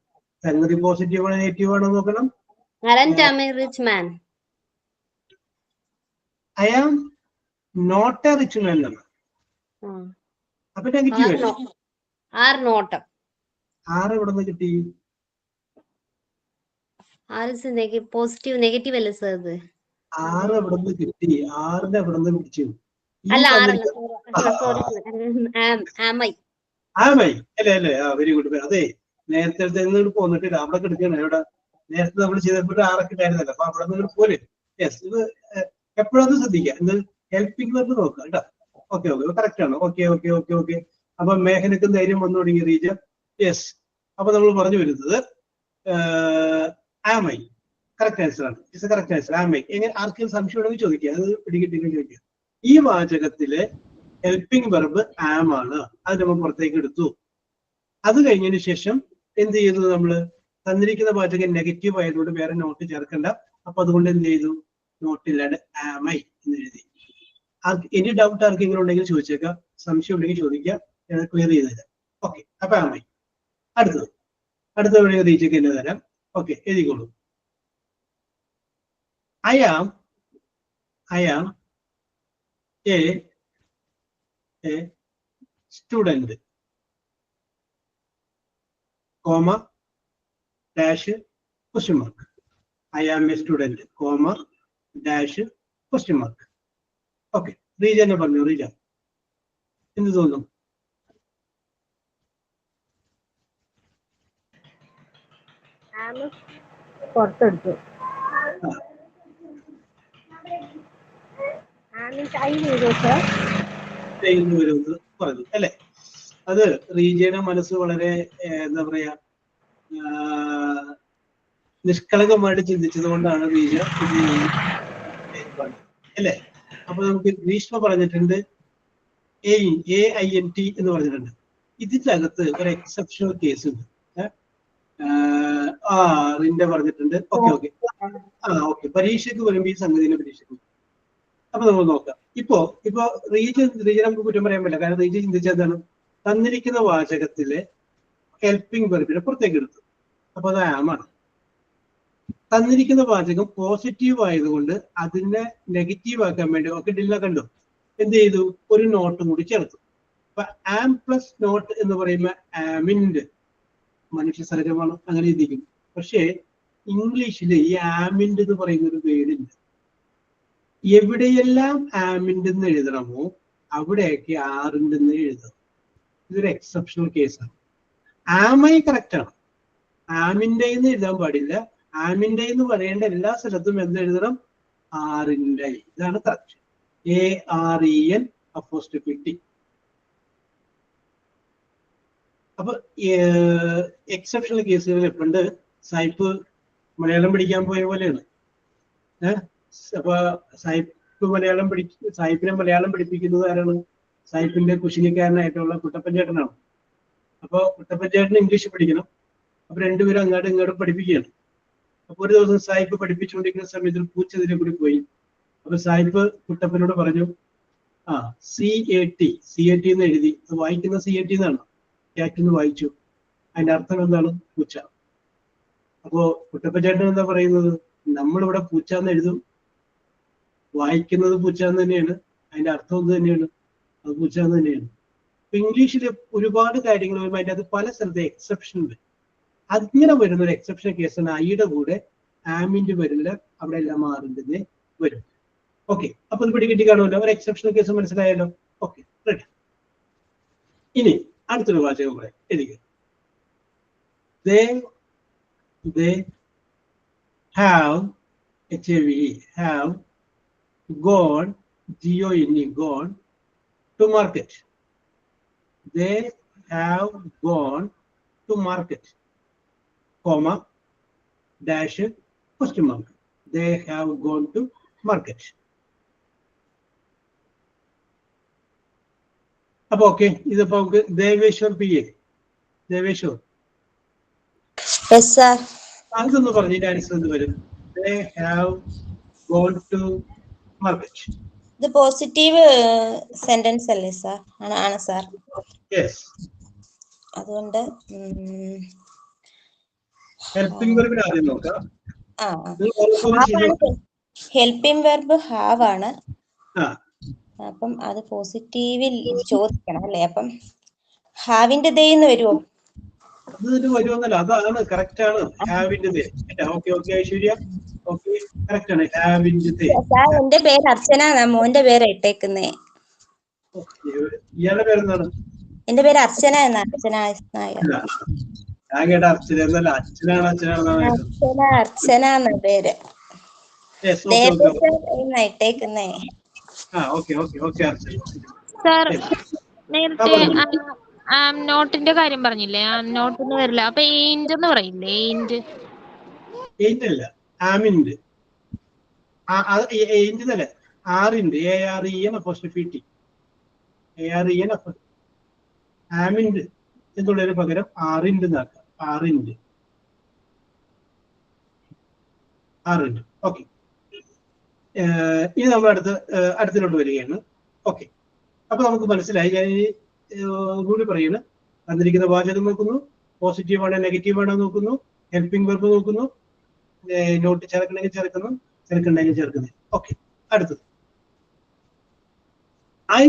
സംഗതി പോസിറ്റീവ് ആണോ നെഗറ്റീവ് ആണോ നോക്കണം. Aren't am a rich man? I am not a rich man. അപ്പൊ നെഗറ്റീവ് അല്ലേ? Are not. ആറ് എവിടെ നിന്ന് കിട്ടി? Are is positive, negative അല്ലേ sir ഇത്? ആറ് എവിടെ നിന്ന് കിട്ടി? ആറിന്റെ എവിടെ നിന്ന് പിടിച്ചു? അല്ല ആറല്ല, സോറി. Am I? അല്ലേ? Very good. അതെ, നേരത്തെ പോന്നിട്ടില്ല, അവിടെ കിടക്കുകയാണ്. ഇവിടെ നേരത്തെ നമ്മൾ ചെയ്തപ്പോൾ ആറൊക്കെ ഉണ്ടായിരുന്നല്ലോ, അപ്പൊ അവിടെ നിന്ന് പോലെ. യെസ്, ഇത് എപ്പോഴൊന്നും ശ്രദ്ധിക്കുക. ഇത് ഹെൽപ്പിംഗ് വെർബ് നോക്കുക കേട്ടോ. ഓക്കെ, കറക്റ്റ് ആണ്. ഓക്കെ. അപ്പൊ മേഘനക്ക് ധൈര്യം വന്നു തുടങ്ങി റീജ. യെസ്, അപ്പൊ നമ്മൾ പറഞ്ഞു വരുന്നത് ആം ഐ കറക്റ്റ് ആൻസർ ആണ്. It's a correct answer. Am I. എങ്ങനെ ആർക്കും സംശയം ഉണ്ടെങ്കിൽ ചോദിക്കുക, അത് പിടികിട്ടില്ല ചോദിക്കുക. ഈ വാചകത്തിലെ ഹെൽപ്പിംഗ് വെർബ് ആം ആണ്. അത് നമ്മൾ പുറത്തേക്ക് എടുത്തു. അത് കഴിഞ്ഞതിന് ശേഷം എന്ത് ചെയ്തു? നമ്മള് തന്നിരിക്കുന്ന വാചകം നെഗറ്റീവ് ആയതുകൊണ്ട് വേറെ നോട്ട് ചേർക്കണ്ട. അപ്പൊ അതുകൊണ്ട് എന്ത് ചെയ്തു? നോട്ടില്ലാണ്ട് ആം ഐ എന്ന് എഴുതി. എനി ഡൗട്ട് ആർക്കെങ്കിലും ഉണ്ടെങ്കിൽ ചോദിച്ചേക്കാം, സംശയം ഉണ്ടെങ്കിൽ ചോദിക്കാം, ഞാൻ ക്ലിയർ ചെയ്ത് തരാം. ഓക്കെ, അപ്പൊ ആം ഐ. അടുത്ത വേണമെങ്കിൽ റീച്ചൊക്കെ എന്നെ തരാം. Okay, എഴുതിക്കോളൂ. I am a student, comma, dash, question mark. I am a student, comma, dash, question mark. Okay, Reeja എന്നെ പറഞ്ഞു. റീജ എന്ത് തോന്നുന്നു? പുറത്തെടുത്തു. പറഞ്ഞു അല്ലെ? അത് റീജയുടെ മനസ്സ് വളരെ എന്താ പറയാ നിഷ്കളങ്കമായിട്ട് ചിന്തിച്ചത് കൊണ്ടാണ് റീജ അല്ലെ? അപ്പൊ നമുക്ക് ഗ്രീഷ്മ പറഞ്ഞിട്ടുണ്ട് AINT എന്ന് പറഞ്ഞിട്ടുണ്ട്. ഇതിന്റെ അകത്ത് ഒരു എക്സെപ്ഷണൽ കേസ് ഉണ്ട്. റിന്റെ പറഞ്ഞിട്ടുണ്ട്. ഓക്കെ, പരീക്ഷയ്ക്ക് വരുമ്പോ ഈ സംഗതിനെ പരീക്ഷയ്ക്ക്. അപ്പൊ നമ്മൾ നോക്കാം. ഇപ്പോ റീജ നമുക്ക് കുറ്റം പറയാൻ പറ്റില്ല. കാരണം റീജ ചിന്തിച്ചാൽ എന്താണ്? തന്നിരിക്കുന്ന വാചകത്തിലെ ഹെൽപ്പിംഗ് വെർബിനെ പുറത്തേക്ക് എടുത്തു. അപ്പൊ അത് ആമാണ്. തന്നിരിക്കുന്ന വാചകം പോസിറ്റീവ് ആയതുകൊണ്ട് അതിനെ നെഗറ്റീവ് ആക്കാൻ വേണ്ടി ഡില്ല കണ്ടു എന്ത് ചെയ്തു? ഒരു നോട്ടും കൂടി ചേർത്തു. അപ്പൊ ആം പ്ലസ് നോട്ട് എന്ന് പറയുമ്പോൾ ആമിൻഡ് മനുഷ്യ സഹജമാണ്, അങ്ങനെ ചിന്തിക്കും. പക്ഷേ ഇംഗ്ലീഷില് ഈ ആമിൻഡ് എന്ന് പറയുന്ന ഒരു വേർഡില്ല. എവിടെയെല്ലാം ആമിൻഡ് എന്ന് എഴുതണമോ അവിടെയൊക്കെ ആറിൻഡ് എന്ന് എഴുതണം. ഇതൊരു എക്സെപ്ഷണൽ കേസാണ്. ആമൈ കറക്റ്റ് ആണ്. ആമിൻഡെ എന്ന് എഴുതാൻ പാടില്ല. ആമിൻഡെ എന്ന് പറയേണ്ട എല്ലാ സ്ഥലത്തും എന്ത് എഴുതണം? ആറിൻഡെ. ഇതാണ് കറക്റ്റ്. AREN apostrophe. അപ്പൊ എക്സെപ്ഷണൽ കേസുകളിൽ പണ്ട് സായിപ്പ് മലയാളം പഠിക്കാൻ പോയ പോലെയാണ്. അപ്പൊ സായിപ്പിനെ മലയാളം പഠിപ്പിക്കുന്നത് ആരാണ്? സായിപ്പിന്റെ കുശിനിക്കാരനായിട്ടുള്ള കുട്ടപ്പൻ ചേട്ടനാണ്. അപ്പൊ കുട്ടപ്പൻ ചേട്ടൻ ഇംഗ്ലീഷ് പഠിക്കണം. അപ്പൊ രണ്ടുപേരും അങ്ങോട്ടും ഇങ്ങോട്ടും പഠിപ്പിക്കുകയാണ്. അപ്പൊ ഒരു ദിവസം സായിപ്പ് പഠിപ്പിച്ചുകൊണ്ടിരിക്കുന്ന സമയത്ത് പൂച്ച ഇതിനെ കൂടി പോയി. അപ്പൊ സായിപ്പ് കുട്ടപ്പനോട് പറഞ്ഞു, CAT എന്ന് എഴുതി. അത് വായിക്കുന്ന CAT എന്നാണ്. ക്യാറ്റ് എന്ന് വായിച്ചു. അതിന്റെ അർത്ഥം എന്താണ്? പൂച്ച. അപ്പോ കുട്ടപ്പൻ ചേട്ടൻ എന്താ പറയുന്നത്? നമ്മളിവിടെ പൂച്ച എന്ന് എഴുതും, വായിക്കുന്നത് പൂച്ച എന്ന് തന്നെയാണ്, അതിന്റെ അർത്ഥം ഇത് തന്നെയാണ്, അത് പൂച്ച എന്ന് തന്നെയാണ്. അപ്പൊ ഇംഗ്ലീഷിൽ ഒരുപാട് കാര്യങ്ങൾ വരുമ്പോൾ അതിന്റെ അത് പല സ്ഥലത്ത് എക്സെപ്ഷൻ വരും. അങ്ങനെ വരുന്ന ഒരു എക്സെപ്ഷൻ കേസാണ് ഐയുടെ കൂടെ ആമിൻഡ് വരില്ല, അവിടെ എല്ലാം മാറിന്റെ വരും. ഓക്കെ, അപ്പൊ ഇത് പിടികിട്ടി കാണുമല്ലോ. ഒരു എക്സെപ്ഷണൽ കേസ് മനസ്സിലായല്ലോ. Okay, ready. ഇനി അടുത്തൊരു വാചകം കൂടെ എനിക്ക് they have have gone gone to market. They have gone to market, comma, dash, question mark. They have gone to market. അപ്പൊ ഓക്കെ, ഇതിപ്പോ നമുക്ക് ദേവേശ്വർ PA. ദേവേശ്വർ, Yes, sir. അതൊന്ന് പറഞ്ഞതിന്റെ ആൻസർ എന്ത് വരും? They have gone to market. The positive sentence അല്ലേ sir? ആണ് sir. Yes. അതുകൊണ്ട് ഹെൽപ്പിംഗ് വെർബിന് ആദ്യം നോക്കാം. ഹെൽപ്പിംഗ് വെർബ് ഹാവ് ആണ്. അപ്പം അത് പോസിറ്റീവിൽ ചോദിക്കണം അല്ലേ? അപ്പം ഹാവിന്റെ ദയെന്ന് വരുമോ? അത് വരുമെന്നല്ല, അതാണ് കറക്റ്റ് ആണ്. Haven't they. Okay okay Aishwarya, okay correct ആണ്. ഹാവിന്റെ ദേ. എന്റെ പേര് അർച്ചന, മോന്റെ പേര് ഇട്ടേക്കുന്നേ. ഇയാളുടെ പേരെന്താണ്? എന്റെ പേര് അർച്ചന എന്നാ. അർച്ചന നായർ. ഞാൻ കേട്ട അർച്ചന എന്നല്ല, അർച്ചന എന്ന പേര് ഇട്ടേക്കുന്നേ. സാർ, നേരത്തെ നോട്ടിന്റെ കാര്യം പറഞ്ഞില്ലേ? നോട്ടിന് വരില്ല. അപ്പൊ എയിന്റ് എന്ന് പറയില്ലേ? എയിന്റ് അല്ല, ആമിന്റ്. എയിന്റ് അല്ലേ, ആറിന്റെ AREN'. ആമിന്റ് എന്നുള്ളതിന് പകരം ആറിന്റെ എന്നാക്കാം. ആറിന്റെ. ഓക്കെ, ഇനി നമ്മൾ അടുത്തിലോട്ട് വരികയാണ്. ഓക്കെ, അപ്പൊ നമുക്ക് മനസ്സിലായി. ഞാൻ കൂടി പറയുന്നു. തന്നിരിക്കുന്ന വാചകം നോക്കുന്നു, പോസിറ്റീവ് ആണോ നെഗറ്റീവ് ആണോ നോക്കുന്നു, ഹെൽപ്പിംഗ് വെർബ് നോക്കുന്നു, നോട്ട് ചേർക്കണമെങ്കിൽ ചേർക്കുന്നു, ചേർക്കണ്ടെങ്കിൽ ചേർക്കുന്നു. ഓക്കെ, അടുത്തത് I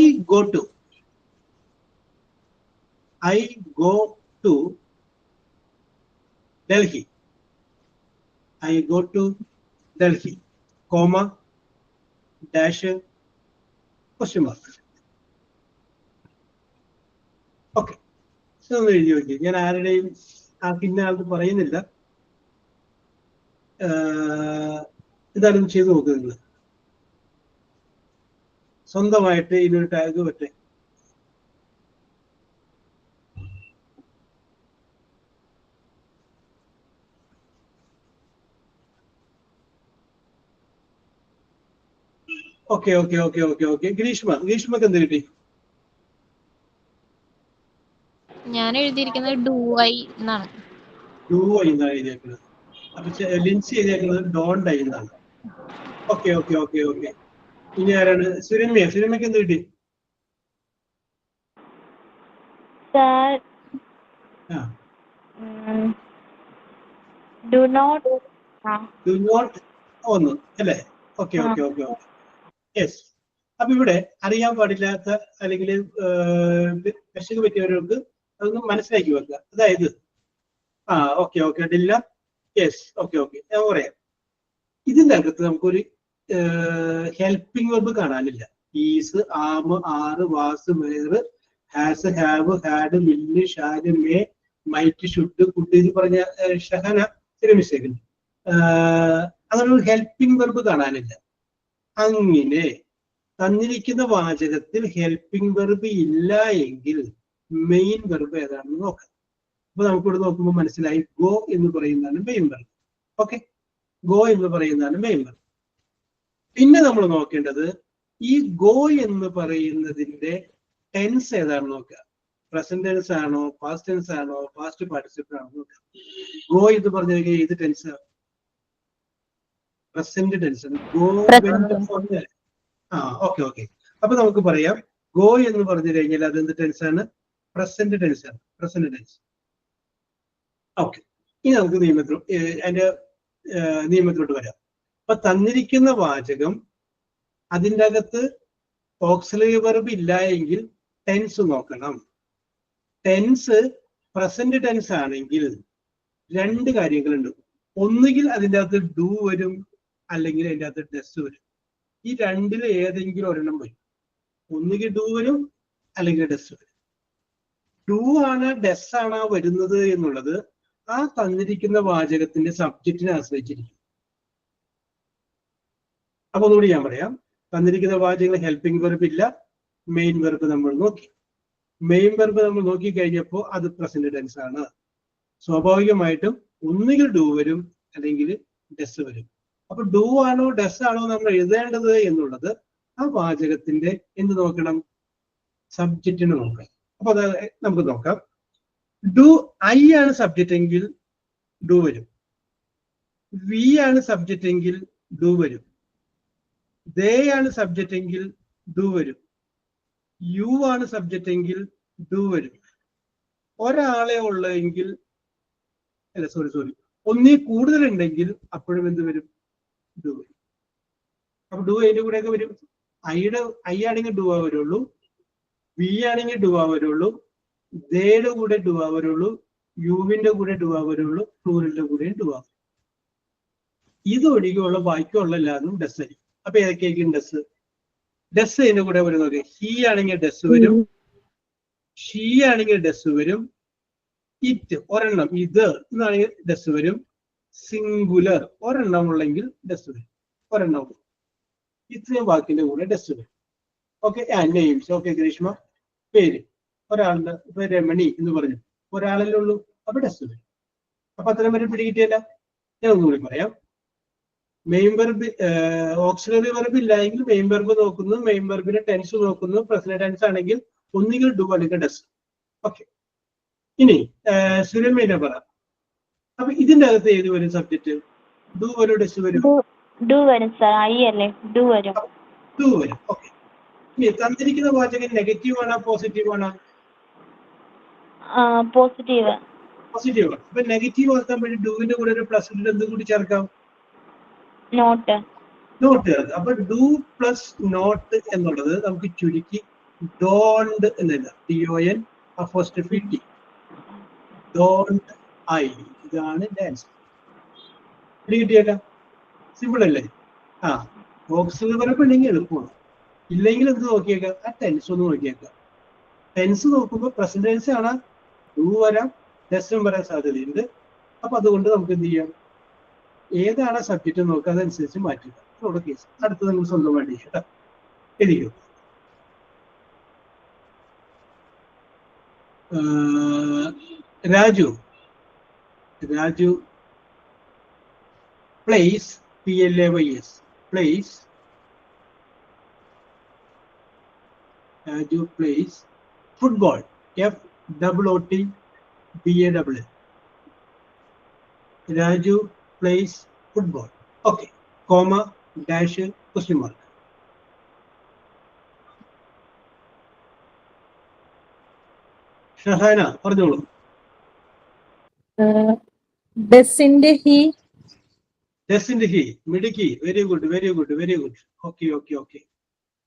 go to Delhi. I go to Delhi, comma, dash, question mark. Okay, ഇതൊന്ന് എഴുതി വെക്കുക. ഞാൻ ആരുടെയും ഇന്ന ആൾക്ക് പറയുന്നില്ല. ഇതാരും ചെയ്തു നോക്കുന്നത് സ്വന്തമായിട്ട് ഇതിനൊരു ടാഗ് പറ്റേ. Okay okay okay okay okay ഗ്രീഷ്മക്ക് എന്ത് കിട്ടി? ഞാൻ എഴുതിയിരിക്കുന്നത് ഡു ഐ എന്നാണ്. ഡു ഐ എന്നാണ് എഴുതിയേക്കുന്നത്. അപ്പൊ ലിൻസി എഴുതിയേക്കുന്നത് ഡോണ്ട് ഐ എന്നാണ്. Okay okay okay okay. ഇനി ആരാണ്? സുരമ്യക്ക് എന്ത് കിട്ടി? ഡു നോട്ട് ഒന്ന് അല്ലേ? Okay okay okay okay. Yes. അപ്പൊ ഇവിടെ അറിയാൻ പാടില്ലാത്ത അല്ലെങ്കിൽ വിഷക്ക് പറ്റിയവർക്ക് അതൊന്ന് മനസ്സിലാക്കി വെക്കുക. അതായത് ഓക്കെ ഓക്കെ ഡില്ല. Yes, okay okay. ഞാൻ പറയാം, ഇതിന്റെ അകത്ത് നമുക്കൊരു ഹെൽപ്പിംഗ് വെർബ് കാണാനില്ല. Is, am, are, was, were, has, have, had, will, shall, may, might, should, could ഇത് പറഞ്ഞ ഷഹന ചെറിയ മിസ്റ്റേക്ക് ഉണ്ട്. അങ്ങനെ ഒരു ഹെൽപ്പിംഗ് വെർബ് കാണാനില്ല. അങ്ങനെ തന്നിരിക്കുന്ന വാചകത്തിൽ ഹെൽപ്പിംഗ് വെർബ് ഇല്ല എങ്കിൽ മെയിൻ വെർബ് ഏതാണെന്ന് നോക്കാം. അപ്പൊ നമുക്കിവിടെ നോക്കുമ്പോൾ മനസ്സിലായി, ഗോ എന്ന് പറയുന്നതാണ് മെയിൻ വെർബ്. ഓക്കെ, ഗോ എന്ന് പറയുന്നതാണ് മെയിൻ വെർബ്. പിന്നെ നമ്മൾ നോക്കേണ്ടത് ഈ ഗോ എന്ന് പറയുന്നതിന്റെ ടെൻസ് ഏതാണെന്ന് നോക്കുക. പ്രസന്റ് ടെൻസ് ആണോ, പാസ്റ്റ് ടെൻസ് ആണോ, പാസ്റ്റ് പാർട്ടിസിപ്പിൾ ആണോ നോക്കുക. ഗോ എന്ന് പറഞ്ഞു കഴിഞ്ഞാൽ ഏത് tense? Present tense. Go. Okay okay. അപ്പൊ നമുക്ക് പറയാം, ഗോ എന്ന് പറഞ്ഞു കഴിഞ്ഞാൽ അത് എന്ത് ടെൻസ് ആണ്? പ്രസന്റ് ടെൻസ് ആണ്. Present tense. ഓക്കെ, ഇനി നമുക്ക് നിയമത്തിലോട്ട് വരാം. അപ്പൊ തന്നിരിക്കുന്ന വാചകം അതിൻ്റെ അകത്ത് ഓക്സിലറി വെർബ് ഇല്ല എങ്കിൽ ടെൻസ് നോക്കണം. ടെൻസ് പ്രസന്റ് ടെൻസ് ആണെങ്കിൽ രണ്ട് കാര്യങ്ങളുണ്ട്. ഒന്നുകിൽ അതിൻ്റെ അകത്ത് ഡു വരും, അല്ലെങ്കിൽ അതിൻ്റെ അകത്ത് ഡസ് വരും. ഈ രണ്ടിൽ ഏതെങ്കിലും ഒരെണ്ണം വരും. ഒന്നുകിൽ ഡു വരും, അല്ലെങ്കിൽ ഡസ് വരും. ഡു ആണ് ഡസ് ആണോ വരുന്നത് എന്നുള്ളത് ആ തന്നിരിക്കുന്ന വാചകത്തിന്റെ സബ്ജക്റ്റിനെ ആശ്രയിച്ചിരിക്കും. അപ്പൊ ഒന്നുകൂടി ഞാൻ പറയാം. തന്നിരിക്കുന്ന വാചകങ്ങൾ ഹെൽപ്പിംഗ് വെർബ് ഇല്ല, മെയിൻ വെർബ് നമ്മൾ നോക്കി. മെയിൻ വെർബ് നമ്മൾ നോക്കി കഴിഞ്ഞപ്പോൾ അത് പ്രസന്റ് ടെൻസ് ആണ്. സ്വാഭാവികമായിട്ടും ഒന്നുകിൽ ഡു വരും അല്ലെങ്കിൽ ഡെസ് വരും. അപ്പൊ ഡു ആണോ ഡെസ് ആണോ നമ്മൾ എഴുതേണ്ടത് എന്നുള്ളത് ആ വാചകത്തിന്റെ എന്ത് നോക്കണം, സബ്ജക്റ്റിന് നോക്കാം. അപ്പൊ അത് നമുക്ക് നോക്കാം. ഡു ഐ ആണ് സബ്ജക്റ്റ് എങ്കിൽ ഡു വരും. വി ആണ് സബ്ജക്റ്റ് എങ്കിൽ ഡു വരും. ദേ ആണ് സബ്ജക്റ്റ് എങ്കിൽ ഡു വരും. യു ആണ് സബ്ജക്റ്റ് എങ്കിൽ ഡു വരും. ഒരാളെ ഉള്ളെങ്കിൽ അല്ല സോറി ഒന്നിൽ കൂടുതലുണ്ടെങ്കിൽ അപ്പോഴും എന്ത് വരും, ഡു വരും. അപ്പൊ ഡു അതിന്റെ കൂടെയൊക്കെ വരും. ഐ ആണെങ്കിൽ ഡു ആ വരുള്ളൂ, വി ആണെങ്കിൽ ഡു ആ വരുള്ളൂ, ദേയുടെ കൂടെ ഡു ആ വരുള്ളൂ, യുവിന്റെ കൂടെ ഡു ആ വരുള്ളൂ, പ്ലൂരലിന്റെ കൂടെ ഡു ആ. ഇതൊഴികെയുള്ള ബാക്കിയുള്ള എല്ലാവരും ഡെസ് ആയിരിക്കും. അപ്പൊ ഏതൊക്കെയായിരിക്കും ഡെസ്? ഡെസ് ഇതിന്റെ കൂടെ വരുന്നത് ഹി ആണെങ്കിൽ ഡെസ് വരും, ഷീ ആണെങ്കിൽ ഡെസ് വരും, ഇറ്റ് ഒരെണ്ണം ഇത് എന്നാണെങ്കിൽ ഡെസ് വരും, സിംഗുലർ ഒരെണ്ണം ഉള്ളെങ്കിൽ ഡെസ് വരും, ഒരെണ്ണം ഇത്രയും വാക്കിന്റെ കൂടെ ഡെസ് വരും. Okay, names. ഓക്കെ ഗ്രീഷ്മ, പേര് ഒരാളുടെ ഇപ്പൊ രമണി എന്ന് പറഞ്ഞു, ഒരാളല്ലേ ഉള്ളൂ, അപ്പൊ ഡെസ് വരും. അപ്പൊ അത്രയും വരെ പിടികിട്ടിയല്ല. ഞാൻ ഒന്നുകൂടി പറയാം. മെയിൻ വെർബ് ഓക്സിലറി വെർബ് ഇല്ല എങ്കിൽ മെയിൻ വെർബ് നോക്കുന്നു, മെയിൻ വെർബിന്റെ ടെൻസ് നോക്കുന്നു. പ്രസന്റ് ടെൻസ് ആണെങ്കിൽ ഒന്നുകിൽ ഡു അല്ലെങ്കിൽ ഡെസ്. ഓക്കെ, ഇനി സുരമേന പറ. അപ്പൊ ഇതിന്റെ അകത്ത് ഏത് വരും സബ്ജക്റ്റ്? ഡു വരും ഡെസ് വരും? ഡു വരും സർ. ഐ അല്ലേ, ഡു വരും. ഡു വരും. ഓക്കെ, ഇനി തന്നിരിക്കുന്ന വാചകം നെഗറ്റീവ് ആണോ പോസിറ്റീവ് ആണോ? പോസിറ്റീവ്. പോസിറ്റീവ് ആണ്. അപ്പൊ നെഗറ്റീവ് ആക്കാൻ വേണ്ടി ഡുവിന്റെ കൂടെ ഒരു പ്ലസ് എന്ത് കൂടി ചേർക്കാം? നോട്ട്. നോട്ട് ചേർക്കാം. അപ്പൊ ഡു പ്ലസ് നോട്ട് എന്നുള്ളത് നമുക്ക് ചുരുക്കി ഡോണ്ട് എന്നല്ല, DON apostrophe T, don't I. ഇതാണ് ആൻസർ. കിട്ടിയല്ല, സിമ്പിൾ അല്ലേ? ആ, ഓക്സിലറി വെർബ് ഉണ്ടെങ്കിൽ എളുപ്പമാണ്. ഇല്ലെങ്കിൽ എന്ത് നോക്കിയേക്കാം, ആ ടെൻസ് ഒന്ന് നോക്കിയേക്കാം. ടെൻസ് നോക്കുമ്പോൾ പ്രസന്റ് ടെൻസ് ആണ്, ഡു വരാം, ഡെസും വരാൻ സാധ്യതയുണ്ട്. അപ്പൊ അതുകൊണ്ട് നമുക്ക് എന്ത് ചെയ്യാം, ഏതാണ് സബ്ജക്റ്റ് നോക്കുക, അതനുസരിച്ച് മാറ്റുക. നമ്മുടെ കേസ് അടുത്ത് നിങ്ങൾ സ്വന്തമായിട്ട് കേട്ടോ എഴുതിക്കും. Raju plays, PLAYS, plays. Raju plays football, FOOTBALL. Raju plays football. Okay, comma, dash, question mark. Shahana പറഞ്ഞോളൂ. Doesn't he. ഡെസിന്റെ ഹി, മിടുക്കി. Very good, very good, very good. Okay okay okay,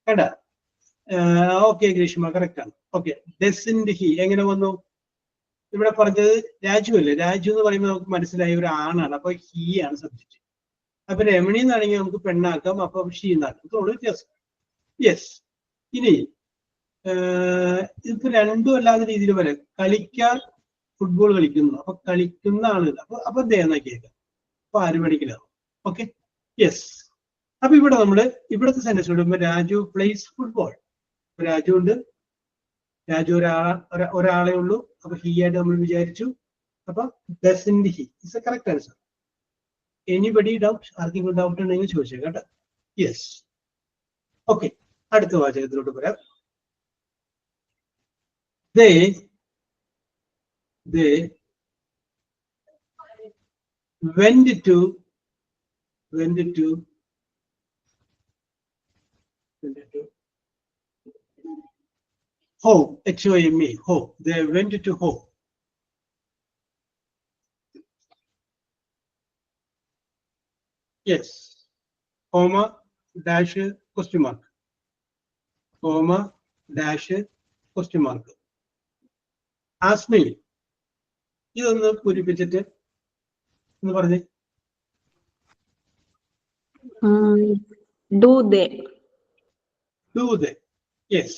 കേട്ട? ഓക്കെ ഗ്രീഷ്മ, കറക്റ്റ് ആണ്. ഓക്കെ, ഡെസിന്റെ ഹി എങ്ങനെ വന്നു? ഇവിടെ പറഞ്ഞത് രാജു അല്ലേ? രാജു എന്ന് പറയുമ്പോൾ നമുക്ക് മനസ്സിലായി ഒരു ആണാണ്, അപ്പൊ ഹി ആണ് സബ്ജക്റ്റ്. അപ്പൊ രമണി എന്നാണെങ്കിൽ നമുക്ക് പെണ്ണാക്കാം, അപ്പൊ ഷീ എന്നാക്കാം. ഇത്രയുള്ള വ്യത്യാസം. യെസ്. ഇനി ഇതിപ്പോ രണ്ടും അല്ലാത്ത രീതിയിൽ വരാം. കളിക്കാൻ, ഫുട്ബോൾ കളിക്കുന്നു, അപ്പൊ കളിക്കുന്ന ആളുകൾ, അപ്പൊ ദേന്നാക്കിയേക്കാം. അപ്പൊ ആര് പഠിക്കലാവും. Okay, yes. അപ്പൊ ഇവിടെ നമ്മള് ഇവിടുത്തെ സെന്റൻസ് വിടുമ്പോ രാജു പ്ലേസ് ഫുട്ബോൾ. രാജു ഉണ്ട്, രാജു ഒരാളെ ഉള്ളൂ, അപ്പൊ ഹി ആയിട്ട് നമ്മൾ വിചാരിച്ചു. അപ്പൊ doesn't he is A correct answer. Anybody doubt? ആർക്കെങ്കിലും ഡൗട്ട് ഉണ്ടെങ്കിൽ ചോദിച്ചേ കേട്ടോ. യെസ്. ഓക്കെ, അടുത്ത വാചകത്തിലോട്ട് പറയാം. They went to home, HOME, home. They went to home. Yes. Comma, dash, question mark. Comma, dash, question mark. Asked me, ഇതൊന്ന് പൂരിപ്പിച്ചിട്ട് എന്ന് പറഞ്ഞേ. Do they. യെസ്.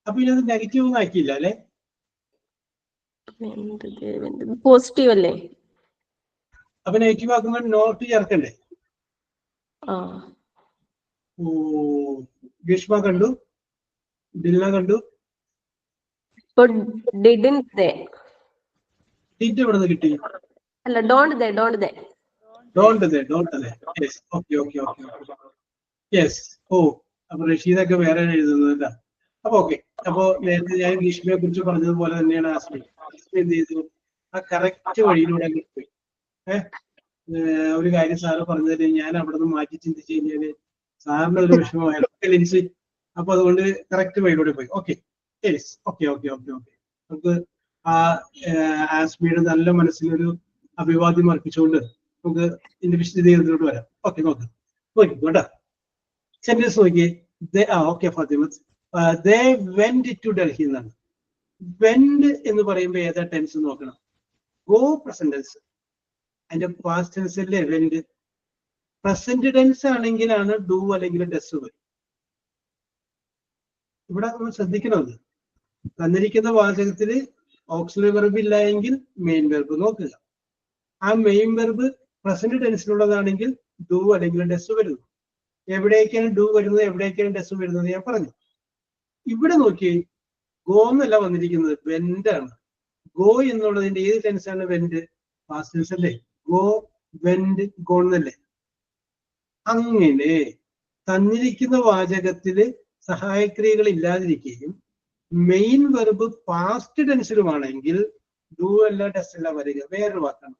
അപ്പൊ ഇതിനകത്ത് നെഗറ്റീവ് ഒന്നും ആക്കിയില്ല അല്ലെ? പോസിറ്റീവ് അല്ലേ? അപ്പൊ നെഗറ്റീവ് ആക്കുമ്പോൾ നോട്ട് ചേർക്കണ്ടേ? ആ ഓ, ഭീഷ്മ കണ്ടു, ദിൽന കണ്ടു. ഇപ്പൊ ഡിഡിന്റ് ദേ ഡിഡ് എവിടെ നിന്ന് കിട്ടി? അല്ല, don't they don't they. Yes, okay okay okay yes. ഓ, അപ്പൊ റഷീദൊക്കെ വേറെ എഴുതുന്നതല്ല. അപ്പൊ ഓക്കെ. അപ്പൊ നേരത്തെ ഞാൻ ഭീഷ്മയെ കുറിച്ച് പറഞ്ഞതുപോലെ തന്നെയാണ് ആസ്മി. ആസ്മി എന്ത് ചെയ്തു? ആ കറക്റ്റ് വഴിയിലൂടെ അങ്ങ് പോയി. ഒരു കാര്യം സാറ് പറഞ്ഞതിന് ഞാൻ അവിടെ നിന്ന് മാറ്റി ചിന്തിച്ചു കഴിഞ്ഞാല് സാറിന് ഒരു വിഷമമായിരുന്നു. അപ്പൊ അതുകൊണ്ട് കറക്റ്റ് വഴിയിലൂടെ പോയി. Okay yes, okay okay okay okay. നമുക്ക് ആ ആസ്മിയുടെ നല്ല മനസ്സിലൊരു അഭിവാദ്യം അർപ്പിച്ചുകൊണ്ട് നമുക്ക് ഇതിന്റെ വിശദീകരണത്തിലോട്ട് വരാം. ഓക്കെ, നോക്കാം കേട്ടോ. സെന്റൻസ് നോക്കിയേ. Okay Fathima, they went to Delhi എന്നാണ്. വെന്റ് എന്ന് പറയുമ്പോൾ ഏതാ ടെൻസ് നോക്കണം? Go present tense. അതിന്റെ പാസ്റ്റ് ടെൻസ് അല്ലേ വെന്റ്. പ്രസന്റ് ടെൻസ് ആണെങ്കിലാണ് ഡു അല്ലെങ്കിൽ ഡസ് വരും. ഇവിടെ നമ്മൾ ശ്രദ്ധിക്കണത്, തന്നിരിക്കുന്ന വാചകത്തില് ഓക്സിലറി വെർബ് ഇല്ല എങ്കിൽ മെയിൻ വെർബ് നോക്കുക. ആ മെയിൻ വെർബ് പ്രസന്റ് ടെൻസിലുള്ളതാണെങ്കിൽ ഡു അല്ലെങ്കിൽ ഡസ് വരുന്നു. എവിടേക്കാണ് ഡു വരുന്നത്, എവിടേക്കാണ് ഡസ് വരുന്നത് ഞാൻ പറഞ്ഞു. ഇവിടെ നോക്കി, ഗോ എന്നല്ല വന്നിരിക്കുന്നത്, വെന്റ് ആണ്. ഗോ എന്നുള്ളതിന്റെ ഏത് ടെൻസാണ്? വെന്റ്. പാസ്റ്റ് ടെൻസ് അല്ലേ? ഗോ, വെന്റ്, ഗോ എന്നല്ലേ? അങ്ങനെ തന്നിരിക്കുന്ന വാചകത്തില് സഹായക്രിയകൾ ഇല്ലാതിരിക്കുകയും മെയിൻ വെർബ് പാസ്റ്റ് ടെൻസിലുമാണെങ്കിൽ ഡു അല്ല ഡസ് അല്ല വരിക, വേറൊരു വാക്കാണ്.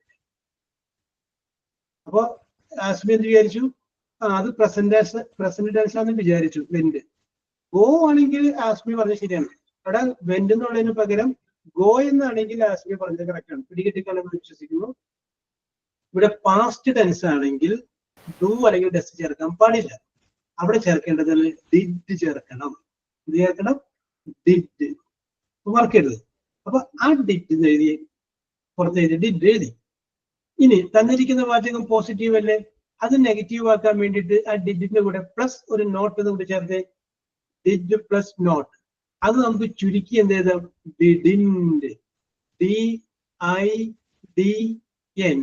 അപ്പൊ ആസ്മി എന്ത് വിചാരിച്ചു? അത് പ്രസന്റ് ടെൻസ് ആണെന്ന് വിചാരിച്ചു. വെന്റ്. ഗോ ആണെങ്കിൽ ആസ്മി പറഞ്ഞത് ശരിയാണ്. അവിടെ വെന്റ് എന്നുള്ളതിന് പകരം ഗോ എന്നാണെങ്കിൽ ആസ്മി പറഞ്ഞത് കറക്റ്റ് ആണ്. പിടികിട്ടിക്കാണെന്ന് വിശ്വസിക്കുന്നു. ഇവിടെ പാസ്റ്റ് ടെൻസ് ആണെങ്കിൽ ഡു അല്ലെങ്കിൽ ഡസ് ചേർക്കാൻ പാടില്ല. അവിടെ ചേർക്കേണ്ടത് ഡിഡ് ചേർക്കണം. ഇത് ചേർക്കണം, ഡിഡ്. മറക്കരുത്. അപ്പൊ ആ ഡിഡ് എഴുതി പുറത്ത് എഴുതി, ഡിഡ് എഴുതി. ഇനി തന്നിരിക്കുന്ന വാചകം പോസിറ്റീവ് അല്ലേ? അത് നെഗറ്റീവ് ആക്കാൻ വേണ്ടിയിട്ട് ആ ഡിഡിന്റെ കൂടെ പ്ലസ് ഒരു നോട്ട് എന്ന് കൂടി ചേർത്ത്, ഡിഡ് പ്ലസ് നോട്ട്. അത് നമുക്ക് ചുരുക്കി എന്ത് ചെയ്താൽ ഡിഡിൻഡ്, DIDN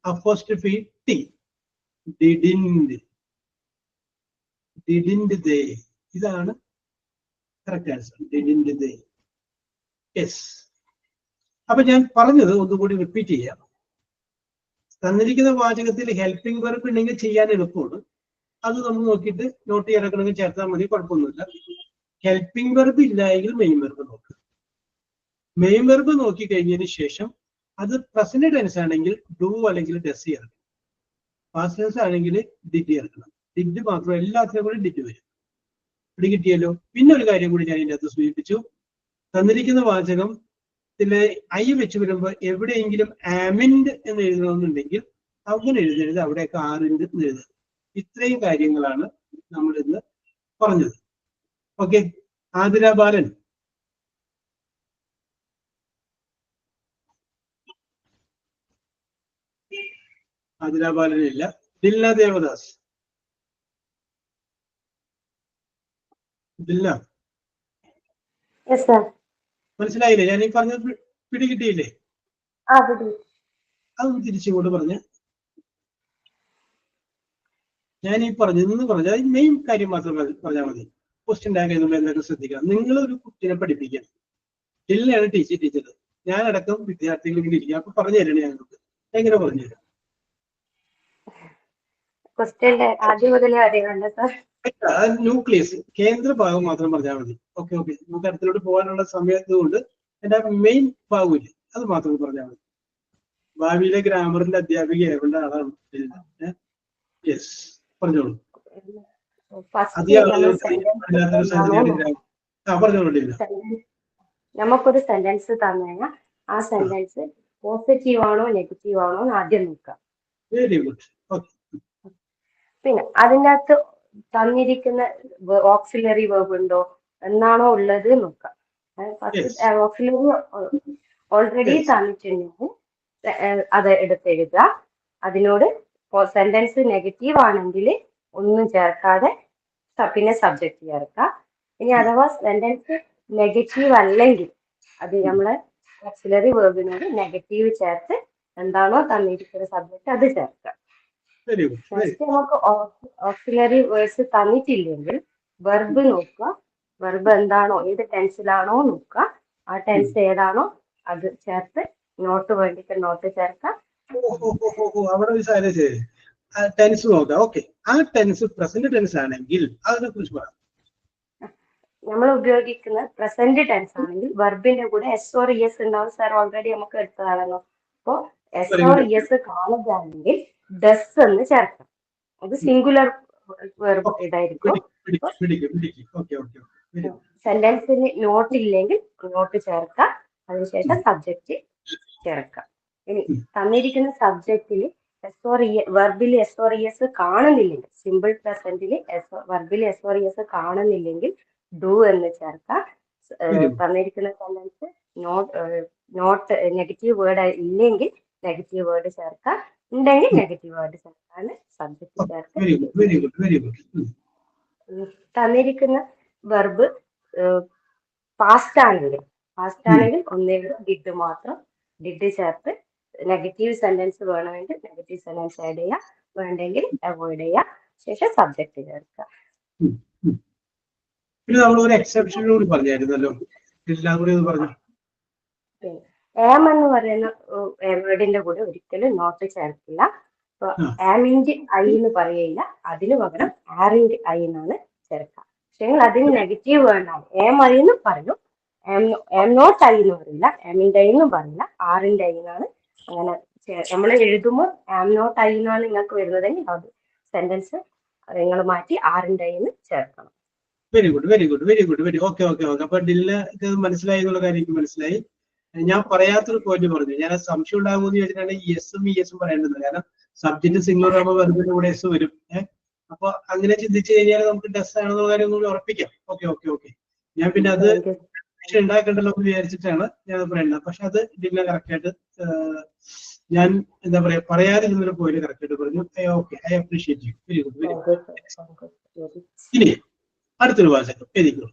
അപ്പോസ്ട്രോഫി T, ഡിഡിൻഡ്, ഡിഡിൻഡ് ദേ. ഇതാണ് കറക്റ്റ് ആൻസർ, ഡിഡിൻഡ് ദേ. യെസ്. അപ്പൊ ഞാൻ പറഞ്ഞത് ഒന്നുകൂടി റിപ്പീറ്റ് ചെയ്യാം. തന്നിരിക്കുന്ന വാചകത്തിൽ ഹെൽപ്പിംഗ് വെർബ് ഉണ്ടെങ്കിൽ ചെയ്യാൻ എളുപ്പമാണ്. അത് നമ്മൾ നോക്കിയിട്ട് നോട്ട് ചെയ്യാനൊക്കെ ചേർത്താൽ മതി, കുഴപ്പമൊന്നുമില്ല. ഹെൽപ്പിംഗ് വെർബ് ഇല്ല എങ്കിൽ മെയിൻ വെർബ് നോക്കുക. മെയിൻ വെർബ് നോക്കി കഴിഞ്ഞതിന് ശേഷം അത് പ്രസന്റ് ടെൻസ് ആണെങ്കിൽ ഡു അല്ലെങ്കിൽ ഡസ് ചേർക്കണം. പാസ്റ്റ് ടെൻസ് ആണെങ്കിൽ ഡിഡ് ചേർക്കണം. ഡിഡ് മാത്രം, എല്ലാത്തിനും കൂടി ഡിഡ് വരും. ഇവിടെ കിട്ടിയല്ലോ. പിന്നെ ഒരു കാര്യം കൂടി ഞാൻ ഇതിൻ്റെ അകത്ത് സൂചിപ്പിച്ചു. തന്നിരിക്കുന്ന വാചകം ഐ വെച്ച് വരുമ്പോൾ എവിടെയെങ്കിലും ആമിൻഡ് എന്ന് എഴുതണമെന്നുണ്ടെങ്കിൽ അങ്ങനെ എഴുതരുത്, അവിടെയൊക്കെ ആറിൻഡ് എന്ന് എഴുതുക. ഇത്രയും കാര്യങ്ങളാണ് നമ്മൾ ഇന്ന് പറഞ്ഞത്. ഓക്കെ. ആതിര ബാലൻ, ആതിര ബാലൻ ഇല്ല. ദിൽന ദേവദാസ്, ദിൽന മനസ്സിലായില്ലേ? ഞാൻ ഈ പറഞ്ഞത് പിടികിട്ടിയില്ലേ? അതൊന്ന് തിരിച്ചുകൊണ്ട് പറഞ്ഞ്. ഞാൻ ഈ പറഞ്ഞതെന്ന് പറഞ്ഞാൽ മെയിൻ കാര്യം മാത്രം പറഞ്ഞാൽ മതി. ക്വസ്റ്റ്യൻ ടാഗ് ചെയ്യുമ്പോൾ എന്തൊക്കെ ശ്രദ്ധിക്കണം. നിങ്ങളൊരു കുട്ടിനെ പഠിപ്പിക്കാൻ, ദിൽനയാണ് ടീച്ചർ, ഞാനടക്കം വിദ്യാർത്ഥികൾ ഇങ്ങനെ ഇരിക്കുക. അപ്പൊ പറഞ്ഞു തരണേ ഞങ്ങൾക്ക്. എങ്ങനെ പറഞ്ഞു തരാം? ന്യൂക്ലിയസ്, കേന്ദ്ര ഭാഗം മാത്രം പറഞ്ഞാൽ മതി. Okay okay. നമുക്ക് അടുത്തിലോട്ട് പോകാനുള്ള സമയത്ത് കൊണ്ട് എന്റെ മെയിൻ ഭാഗമില്ല, അത് മാത്രം പറഞ്ഞാൽ മതി. ഭാവിയിലെ ഗ്രാമറിന്റെ അധ്യാപിക ഏവേണ്ട ആളാണ്. യെസ്, പറഞ്ഞോളൂ. നമുക്കൊരു സെന്റൻസ് തന്നു കഴിഞ്ഞാൽ ആ സെന്റൻസ് പോസിറ്റീവ് ആണോ നെഗറ്റീവ് ആണോ എന്ന് ആദ്യം നോക്കാം. Very good. പിന്നെ അതിൻ്റെ അകത്ത് തന്നിരിക്കുന്ന ഓക്സിലറി വെർബ് ഉണ്ടോ എന്നാണോ ഉള്ളത് നോക്കാം. ഓക്സിലറി ഓൾറെഡി തന്നിട്ടുണ്ടെങ്കിൽ അത് എടുത്തെഴുതുക. അതിനോട് സെന്റൻസ് നെഗറ്റീവ് ആണെങ്കിൽ ഒന്നും ചേർക്കാതെ പിന്നെ സബ്ജക്റ്റ് ചേർക്കുക. ഇനി അഥവാ സെന്റൻസ് നെഗറ്റീവ് അല്ലെങ്കിൽ അത് നമ്മള് ഓക്സിലറി വേർബിനോട് നെഗറ്റീവ് ചേർത്ത് എന്താണോ തന്നിരിക്കുന്ന സബ്ജക്റ്റ് അത് ചേർക്കാം. Very good. നെക്സ്റ്റ് നമുക്ക് ഓക്സിലറി വേർഡ്സ് തന്നിട്ടില്ലെങ്കിൽ വെർബ് നോക്കുക. വെർബ് എന്താണോ ഏത് ടെൻസിലാണോ നോക്കുക. ആ ടെൻസ് ഏതാണോ അത് ചേർത്ത് നോട്ട് വേണ്ടിയിട്ട് നോട്ട് ചേർക്കാം. അവിടെ ഒരു കാര്യം ചെയ്ത് ടെൻസ് നോക്കാം. ഓക്കെ, ആ ടെൻസ് പ്രസന്റ് ടെൻസ് ആണെങ്കിൽ അതിനെ കുറിച്ച് പറയാം. നമ്മൾ ഉപയോഗിക്കുന്ന പ്രസന്റ് ടെൻസ് ആണെങ്കിൽ വെർബിന്റെ കൂടെ എസ് ഓർ ഇഎസ് ഉണ്ടാവും. സാർ ഓൾറെഡി നമുക്ക് എടുത്തതാണല്ലോ. അപ്പോ എസ് ഓർ ഇഎസ് കാണുകയാണെങ്കിൽ ഡസ് എന്ന് ചേർക്കാം. അത് സിംഗുലർ വെർബ് ഇതായിരിക്കും. സെന്റൻസിന് നോട്ട് ഇല്ലെങ്കിൽ നോട്ട് ചേർക്കാം. അതിനുശേഷം സബ്ജക്റ്റ് ചേർക്കാം. ഇനി തന്നിരിക്കുന്ന സബ്ജക്റ്റിൽ വെർബിൽ എസ് ഓർ ഇഎസ് കാണുന്നില്ലെങ്കിൽ, സിമ്പിൾ പ്രസന്റിൽ വെർബിൽ എസ് ഓർ ഇഎസ് കാണുന്നില്ലെങ്കിൽ ഡു എന്ന് ചേർക്കാം. തന്നിരിക്കുന്ന സെന്റൻസ് നോട്ട് നെഗറ്റീവ് വേർഡ് ഇല്ലെങ്കിൽ നെഗറ്റീവ് വേർഡ് ചേർക്കാം. ഉണ്ടെങ്കിൽ നെഗറ്റീവ് വേർഡ് ചേർക്കാണ് സബ്ജക്റ്റ് ചേർക്കാം. തന്നിരിക്കുന്ന വെർബ് പാസ്റ്റ് ആണെങ്കിൽ ഒന്നേലും ഡിഡ് മാത്രം ഡിഡ് ചേർത്ത് നെഗറ്റീവ് സെന്റൻസ് വേണമെങ്കിൽ നെഗറ്റീവ് സെന്റൻസ് ആഡ് ചെയ്യാം, വേണ്ടെങ്കിൽ അവോയ്ഡ് ചെയ്യാം. ശേഷം സബ്ജക്റ്റ് ചേർക്കാം. പിന്നെ നമ്മൾ ഒരു എക്സെപ്ഷൻ കൂടി പറഞ്ഞായിരുന്നല്ലോ, എല്ലാം കൂടി ഒന്ന് പറഞ്ഞു. ആം എന്ന് പറയുന്ന വേർഡിന്റെ കൂടെ ഒരിക്കലും നോട്ട് ചേർക്കില്ല. അപ്പൊ ആമിന്റെ ഐ എന്ന് പറയില്ല, അതിന് പകരം ആറിന്റെ ഐ എന്നാണ് ചേർക്കുക. പക്ഷേ അതിന് നെഗറ്റീവ് വേർഡാണ്. ആം ഐ എന്ന് പറയും, ആം നോട്ട് ഐ എന്ന് പറയില്ല, ആമിന്റെ ഐ എന്നും പറയില്ല, ആറിന്റെ ഐ എന്നാണ്. അങ്ങനെ നമ്മൾ എഴുതുമ്പോൾ ആം നോട്ട് ഐ എന്നാണ് നിങ്ങൾക്ക് വരുന്നതെങ്കിൽ അത് സെന്റൻസ് നിങ്ങൾ മാറ്റി ആറിന്റെ ഐ എന്ന് ചേർക്കണം. Very good, very good, very good, very okay okay okay. അപ്പൊ ഡില്ല് ഇത് മനസ്സിലായി എന്നുള്ള കാര്യം എനിക്ക് മനസ്സിലായി. ഞാൻ പറയാത്തൊരു പോയിന്റ് പറഞ്ഞു. ഞാൻ സംശയം ഉണ്ടാകുമെന്ന് ചോദിച്ചിട്ടാണ് എസും ഇ എസും പറയേണ്ടത്. കാരണം സബ്ജക്ട് സിംഗുലർ ആകുമ്പോൾ വെറുതെ കൂടെ എസ് വരും. അപ്പൊ അങ്ങനെ ചിന്തിച്ചു കഴിഞ്ഞാൽ നമുക്ക് ഡെസ് ആണെന്നുള്ള കാര്യം കൂടി ഉറപ്പിക്കാം. Okay okay okay. ഞാൻ പിന്നെ അത് ഉണ്ടാക്കണ്ടല്ലോ എന്ന് വിചാരിച്ചിട്ടാണ് ഞാൻ പറയുന്നത്. പക്ഷെ അത് ഡില്ല് കറക്റ്റ് ആയിട്ട് ഞാൻ എന്താ പറയാ പറയാതിരുന്നൊരു പോയിന്റ് കറക്റ്റ് ആയിട്ട് പറഞ്ഞു. Okay, I appreciate you. Very good, very good. ഇനി അടുത്തൊരു വാചകം എഴുതിക്കോ.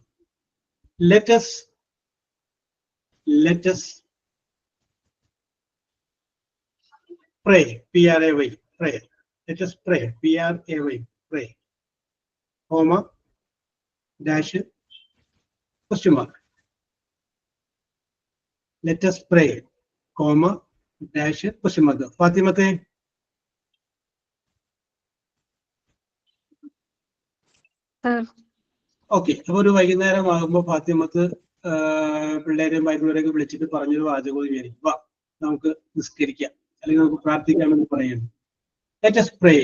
Let's pray, P-R-A-Y, pray. Let us pray, P-R-A-Y, pray. Comma, dash, question mark. Let us pray, comma, dash, question mark. Fatimate. Okay, അപ്പൊ ഒരു വൈകുന്നേരം ആകുമ്പോൾ ഫാത്തിമത്ത് പിള്ളേരെയും വൈദ്യുതരെയൊക്കെ വിളിച്ചിട്ട് പറഞ്ഞൊരു വാചകം വിചാരിക്കും, വാ നമുക്ക് നിസ്കരിക്കാം അല്ലെങ്കിൽ നമുക്ക് പ്രാർത്ഥിക്കാമെന്ന് പറയുന്നു. Let us pray.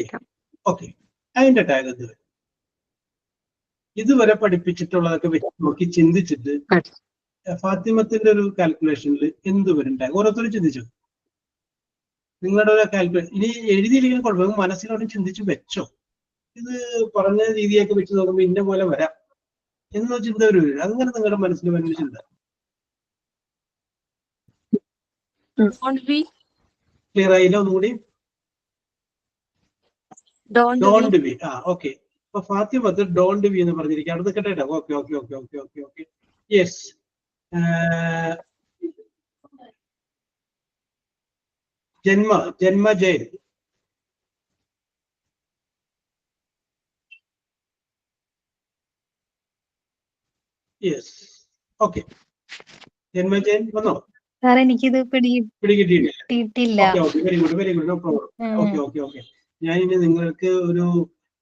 ഓക്കെ, അതിന്റെ ടാഗ് എന്ത് വരും? ഇതുവരെ പഠിപ്പിച്ചിട്ടുള്ളതൊക്കെ വെച്ച് നോക്കി ചിന്തിച്ചിട്ട് ഫാത്തിമത്തിന്റെ ഒരു കാൽക്കുലേഷനിൽ എന്ത് വരും ടാഗ്? ഓരോരുത്തരും ചിന്തിച്ചു. നിങ്ങളുടെ ഒരു കാൽക്കുലേഷൻ ഇനി എഴുതിയില്ലെങ്കിൽ കുഴപ്പമില്ല, മനസ്സിലോട്ട് ചിന്തിച്ചു വെച്ചോ. ഇത് പറഞ്ഞ രീതിയൊക്കെ വെച്ച് നോക്കുമ്പോൾ ഇന്ന പോലെ വരാം എന്ന ചിന്ത ഒരു അങ്ങനെ നിങ്ങളുടെ മനസ്സിൽ വരുന്ന ചിന്ത. ക്ലിയർ ആയില്ല? ഒന്നുകൂടി. Don't be. ഓക്കെ, അപ്പൊ ഫാത്തിമത്ത് ഡോണ്ട് ബി എന്ന് പറഞ്ഞിരിക്കുക. അവിടെ നിൽക്കട്ടെ. Okay okay okay okay okay okay. Yes, Janmajayan. Yes, okay. Janmajayan വന്നോ? സാർ എനിക്കിത് പിടികിട്ടിയിട്ടില്ല. Very good, very good, no problem. Okay okay okay. ഞാൻ ഇനി നിങ്ങൾക്ക്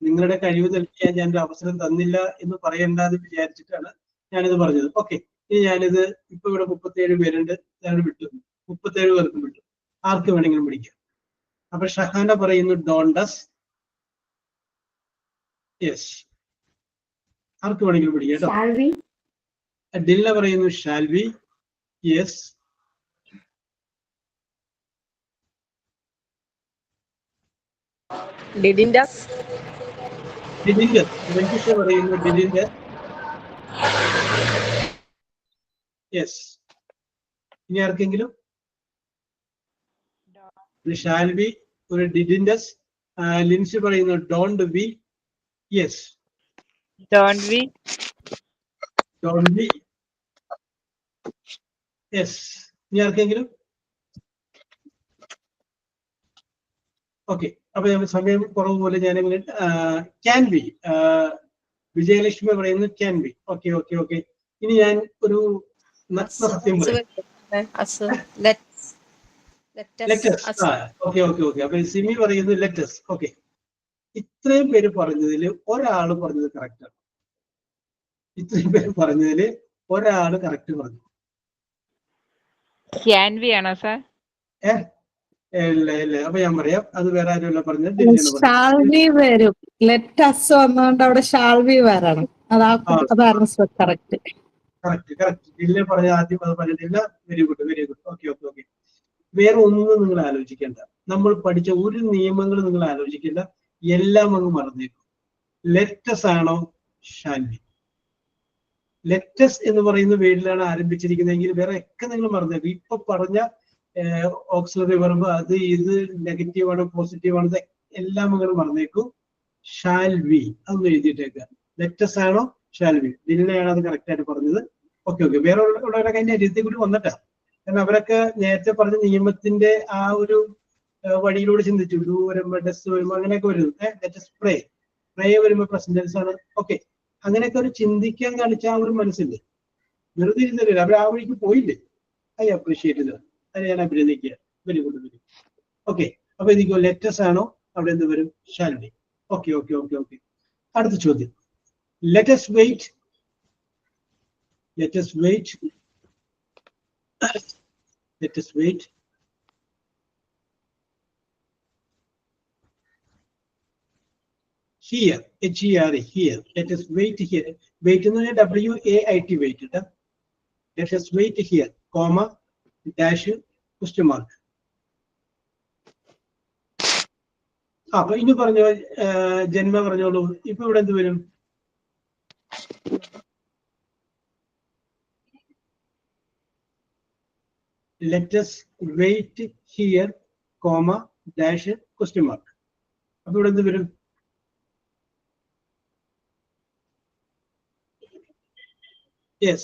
നിങ്ങളുടെ കഴിവ് തെളിയിക്കാൻ ഞാൻ ഒരു അവസരം തന്നില്ല എന്ന് പറയണ്ടെന്ന് വിചാരിച്ചിട്ടാണ് ഞാനിത് പറഞ്ഞത്. ഓക്കെ, ഇനി ഞാനിത് ഇപ്പൊ ഇവിടെ 37 പേരുണ്ട്, ഞാൻ വിട്ടു. 37 പേർക്കും വിട്ടു. ആർക്ക് വേണമെങ്കിലും പിടിക്കാം. അപ്പൊ ഷഹാന പറയുന്നു ഡോണ്ടസ്. യെസ്, ആർക്ക് വേണമെങ്കിലും പിടിക്കാം കേട്ടോ. ഡില്ല പറയുന്നു ഷാൽ ബി. യെസ്, പറയുന്നു ഡിഡിന്റെ. യെസ്, ഇനി ആർക്കെങ്കിലും? ഷാൽ ബി, ഒരു ഡിഡിൻഡസ്. ലിൻസി പറയുന്നു don't be. Yes, don't be. Yes, ഇനി ആർക്കെങ്കിലും? ഓക്കെ, അപ്പൊ ഞാൻ സമയം കുറവ് പോലെ ഞാൻ ക്യാൻ ബി, വിജയലക്ഷ്മി പറയുന്നത് can be. Okay okay okay. ഇനി ഞാൻ ഒരു നഗ്നസത്യം പറയാം. ലെറ്റസ്. Okay okay okay. അപ്പൊ സിമി പറയുന്നത് ലെറ്റസ്. ഓക്കെ, ഇത്രയും പേര് പറഞ്ഞതിൽ ഒരാൾ പറഞ്ഞത് കറക്റ്റ് ആണ്. ഇത്രയും പേര് പറഞ്ഞതിൽ ഒരാൾ കറക്റ്റ് പറഞ്ഞു. ക്യാൻ ബി ആണോ സാർ? ഇല്ല ഇല്ല. അപ്പൊ ഞാൻ പറയാം, അത് വേറെ ആരുമല്ല പറഞ്ഞത്. ഷാൽവി വരും. ലെറ്റസ് വന്നുകൊണ്ട് അവിടെ ഷാൽവി വരണം. അതാണ് കറക്റ്റ്. Correct correct. ഡില്ലേ പറഞ്ഞ ആദ്യം അത് പറഞ്ഞിട്ടില്ല. Very good very good. Okay okay okay. വേറെ ഒന്നും നിങ്ങൾ ആലോചിക്കേണ്ട. നമ്മൾ പഠിച്ച ഒരു നിയമങ്ങൾ നിങ്ങൾ ആലോചിക്കേണ്ട. എല്ലാം അങ്ങ് മറന്നേക്കും. ലെറ്റസ് ആണോ ഷാൽവി? ലെറ്റസ് എന്ന് പറയുന്ന വേർഡിലാണ് ആരംഭിച്ചിരിക്കുന്നതെങ്കിൽ വേറെ ഒക്കെ നിങ്ങൾ മറന്നേക്കും. ഇപ്പൊ പറഞ്ഞ ഓക്സിലറി വെർബ് അത് ഇത് നെഗറ്റീവ് ആണ് പോസിറ്റീവ് ആണ് എല്ലാം നിങ്ങൾ മറന്നേക്കും. ഷാൽ വി അതൊന്ന് എഴുതിയിട്ടേക്കുക. ലെറ്റസ് ആണോ ഷാൽ വി? ഡില്ലയാണ് അത് കറക്റ്റ് ആയിട്ട് പറഞ്ഞത്. Okay okay. വേറെ ഉള്ളവരൊക്കെ അതിന്റെ അരിയത്തിൽ കൂടി വന്നിട്ടാ. കാരണം അവരൊക്കെ നേരത്തെ പറഞ്ഞ നിയമത്തിന്റെ ആ ഒരു വഴിയിലൂടെ ചിന്തിച്ചു. ഡു വരുമ്പോ ഡെസ് വരുമ്പോ അങ്ങനെയൊക്കെ വരുന്നു. ലെറ്റസ് പ്രേ, പ്രേ വരുമ്പോ പ്രസന്റ് ടെൻസ് ആണ്. ഓക്കെ, അങ്ങനെയൊക്കെ ഒരു ചിന്തിക്കാൻ കാണിച്ച ആ ഒരു മനസ്സില്ലേ, വെറുതെ ഇരുന്നില്ല, അവർ ആ വഴിക്ക് പോയില്ലേ. ഐ അപ്രീഷിയേറ്റ് ഇത്. അത് ഞാൻ അഭിനന്ദിക്കുക. Very good very good. Okay, അപ്പൊ എനിക്ക് ലെറ്റസ് ആണോ അവിടെ എന്ത് വരും? Shall we. Okay okay okay okay. അടുത്ത ചോദ്യം. Let's wait. Let's wait. Let's wait. Here, H-E-R-E, here. Let us wait here. Wait in the W-A-I-T, wait. Let us wait here, comma, dash, question mark. അപ്പൊ ഇനി പറഞ്ഞോ, ജന്മ പറഞ്ഞോളൂ. ഇപ്പൊ ഇവിടെ എന്ത് വരും? Let us wait here, comma, dash, question mark. അപ്പൊ ഇവിടെ എന്ത് വരും? Yes.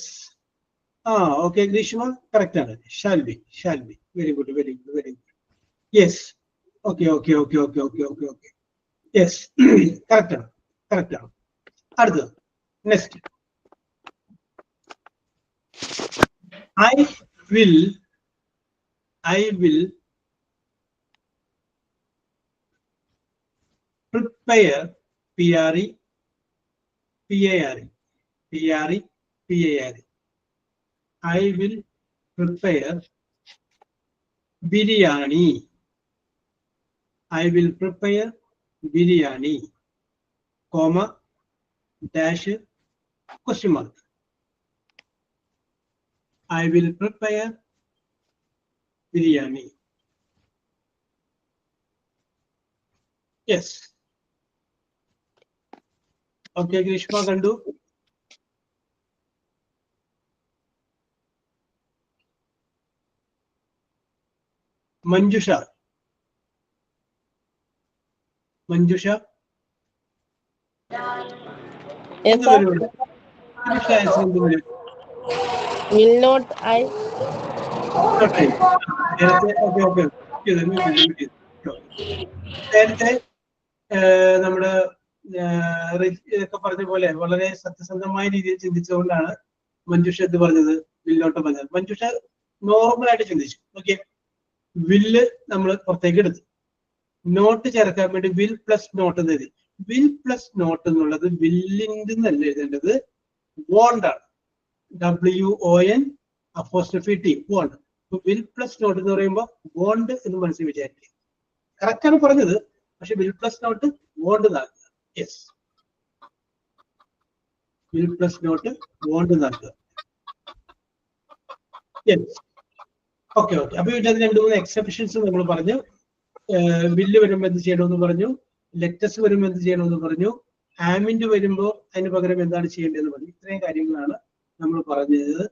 Okay, Grishma, correct. Shall be, shall be. Very good, very good, very good. Yes. Okay, okay, okay, okay, okay, okay, okay. Yes, correct. Correct. Arthur, next. I will prepare, P-R-E, P-A-R-E, P-R-E, P-A-R-E. I will prepare biryani. I will prepare biryani, comma, dash, question mark. I will prepare biryani. Yes. Okay, Grishma, can do. Manjusha. Manjusha. Yes, sir. Will not I? Okay. Okay. നേരത്തെ നമ്മുടെ ഒക്കെ പറഞ്ഞ പോലെ വളരെ സത്യസന്ധമായ രീതിയിൽ ചിന്തിച്ചുകൊണ്ടാണ് മഞ്ജുഷ ഇത് പറഞ്ഞത്, വില്ലോട്ട് പറഞ്ഞത്. മഞ്ജുഷ നോർമൽ ആയിട്ട് ചിന്തിച്ചു. ഓക്കെ, വില്ല് നമ്മൾ പുറത്തേക്ക് എടുത്തു, നോട്ട് ചേർക്കാൻ വേണ്ടി വിൽ പ്ലസ് നോട്ട് എന്ന് എഴുതി. വിൽ പ്ലസ് നോട്ട് എന്നുള്ളത് വില്ലിന്റെ നല്ല എഴുതേണ്ടത് വോണ്ട് ആണ്. WON''T, won't. Will plus not എന്ന് പറയുമ്പോൾ വോണ്ട് എന്ന് മനസ്സിൽ വിചാരിക്കുക. കറക്റ്റ് ആണ് പറഞ്ഞത്, പക്ഷെ വിൽ പ്ലസ് നോട്ട് വോണ്ട് നാക്കുക. Yes, will plus not won't നാക്കുക. Yes, okay okay. അപ്പൊ ഇതിനകത്ത് 2-3 എക്സെപ്ഷൻസ് നമ്മൾ പറഞ്ഞു. ബില്ല് വരുമ്പോൾ എന്ത് ചെയ്യണമെന്ന് പറഞ്ഞു, ലെറ്റസ് വരുമ്പോൾ എന്ത് ചെയ്യണമെന്ന് പറഞ്ഞു, ആമിന്റ് വരുമ്പോൾ അതിന് പകരം എന്താണ് ചെയ്യേണ്ടതെന്ന് പറഞ്ഞു. ഇത്രയും കാര്യങ്ങളാണ് നമ്മൾ പറഞ്ഞത്.